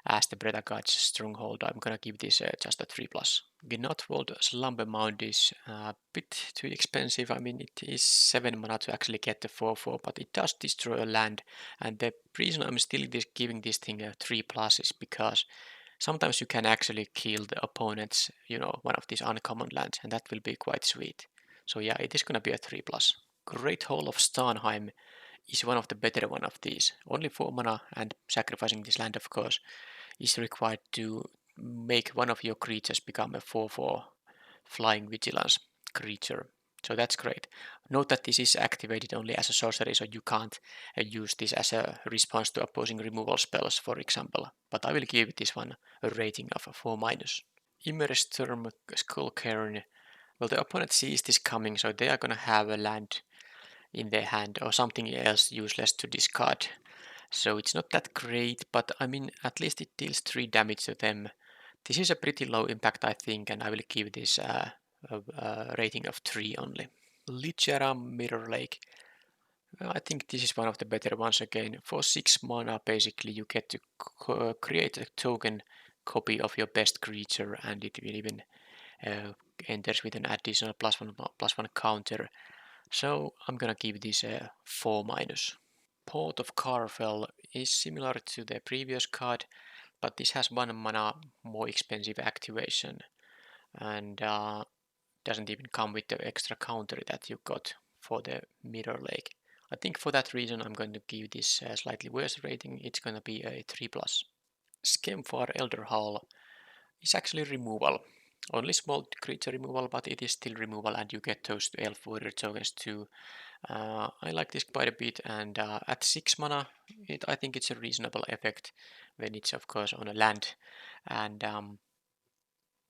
as the Guard's Stronghold, I'm gonna give this just a 3+. Gnotwald Slumber Mound is a bit too expensive. I mean, it is 7 mana to actually get the 4/4, but it does destroy a land, and the reason I'm still giving this thing a 3+ is because sometimes you can actually kill the opponent's, one of these uncommon lands, and that will be quite sweet. So yeah, it is gonna be a 3+. Great Hall of Starnheim is one of the better one of these. Only 4 mana, and sacrificing this land, of course, is required to make one of your creatures become a 4/4 flying vigilance creature. So that's great. Note that this is activated only as a sorcery, so you can't use this as a response to opposing removal spells, for example. But I will give this one a rating of a 4-. Immersturm Skullcairn. Well, the opponent sees this coming, so they are gonna have a land in their hand or something else useless to discard. So it's not that great, but I mean, at least it deals 3 damage to them. This is a pretty low impact, I think, and I will give this a rating of 3 only. Lichara Mirror Lake. I think this is one of the better ones again. For 6 mana, basically, you get to create a token copy of your best creature, and it will even enters with an additional +1/+1 counter. So I'm gonna give this a 4-. Port of Carfell is similar to the previous card, but this has 1 mana more expensive activation, and doesn't even come with the extra counter that you got for the Mirror Lake. I think for that reason I'm going to give this a slightly worse rating. It's going to be a 3+. Skemfar Elder Hall is actually removal. Only small creature removal, but it is still removal, and you get those Elf Warrior tokens too. I like this quite a bit, and at 6 mana, I think it's a reasonable effect when it's of course on a land, and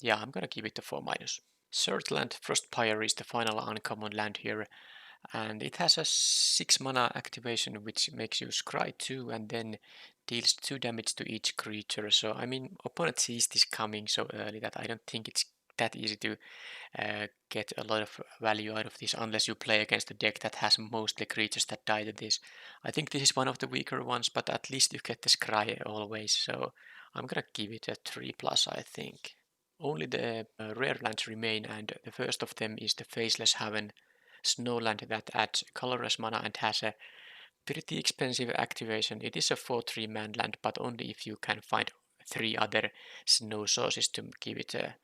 yeah, I'm gonna give it a 4-. Surtland Frostpire is the final uncommon land here, And it has a 6 mana activation which makes you scry 2 and then deals 2 damage to each creature. So I mean, opponent sees this coming so early that I don't think it's that easy to get a lot of value out of this unless you play against a deck that has mostly creatures that die to this. I think this is one of the weaker ones, but at least you get the scry always, so I'm gonna give it a 3+, I think. Only the rare lands remain, and the first of them is the Faceless Haven Snowland that adds colorless mana and has a pretty expensive activation. It is a 4/3 man land, but only if you can find 3 other snow sources to give it a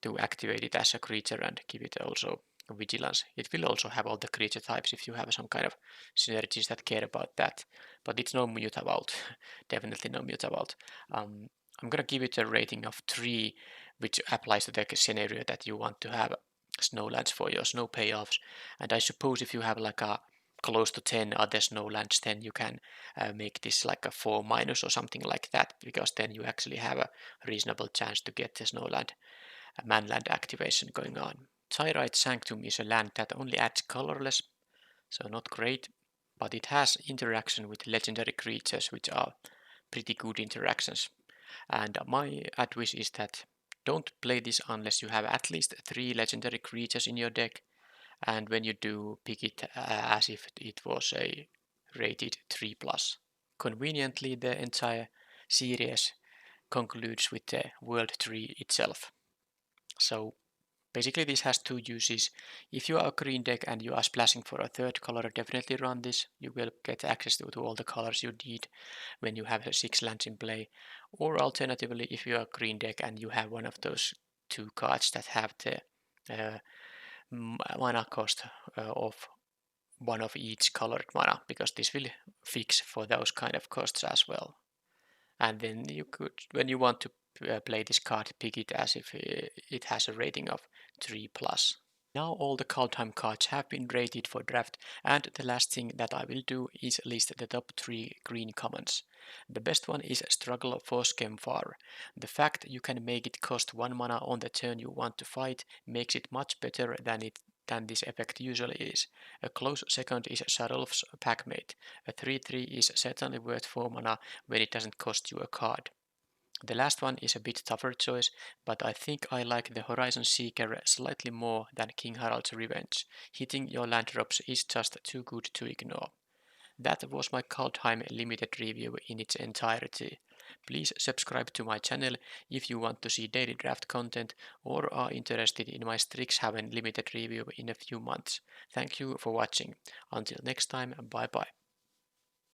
to activate it as a creature and give it also vigilance. It will also have all the creature types if you have some kind of synergies that care about that, but it's no mutavault. Definitely no mutavault. I'm gonna give it a rating of 3, which applies to the scenario that you want to have snowlands for your snow payoffs. And I suppose if you have like a close to 10 other snowlands, then you can make this like a 4 minus or something like that, because then you actually have a reasonable chance to get the snowland manland activation going on. Tyrite Sanctum is a land that only adds colorless, so not great, but it has interaction with legendary creatures, which are pretty good interactions. And my advice is that don't play this unless you have at least 3 legendary creatures in your deck, and when you do, pick it as if it was a rated 3+. Conveniently, the entire series concludes with the World Tree itself. So basically this has 2 uses. If you are a green deck and you are splashing for a 3rd color, definitely run this. You will get access to all the colors you need when you have 6 lands in play. Or alternatively, if you are a green deck and you have one of those 2 cards that have the uh, mana cost of one of each colored mana, because this will fix for those kind of costs as well. And then you could, when you want to play this card, pick it as if it has a rating of 3+. Now all the Kaldheim cards have been rated for draft, and the last thing that I will do is list the top 3 green commons. The best one is Struggle for Skemfar. The fact you can make it cost 1 mana on the turn you want to fight makes it much better than this effect usually is. A close second is Sarulf's Packmate. A 3/3 is certainly worth 4 mana when it doesn't cost you a card. The last one is a bit tougher choice, but I think I like the Horizon Seeker slightly more than King Harald's Revenge. Hitting your land drops is just too good to ignore. That was my Kaldheim limited review in its entirety. Please subscribe to my channel if you want to see daily draft content or are interested in my Strixhaven limited review in a few months. Thank you for watching. Until next time, bye bye.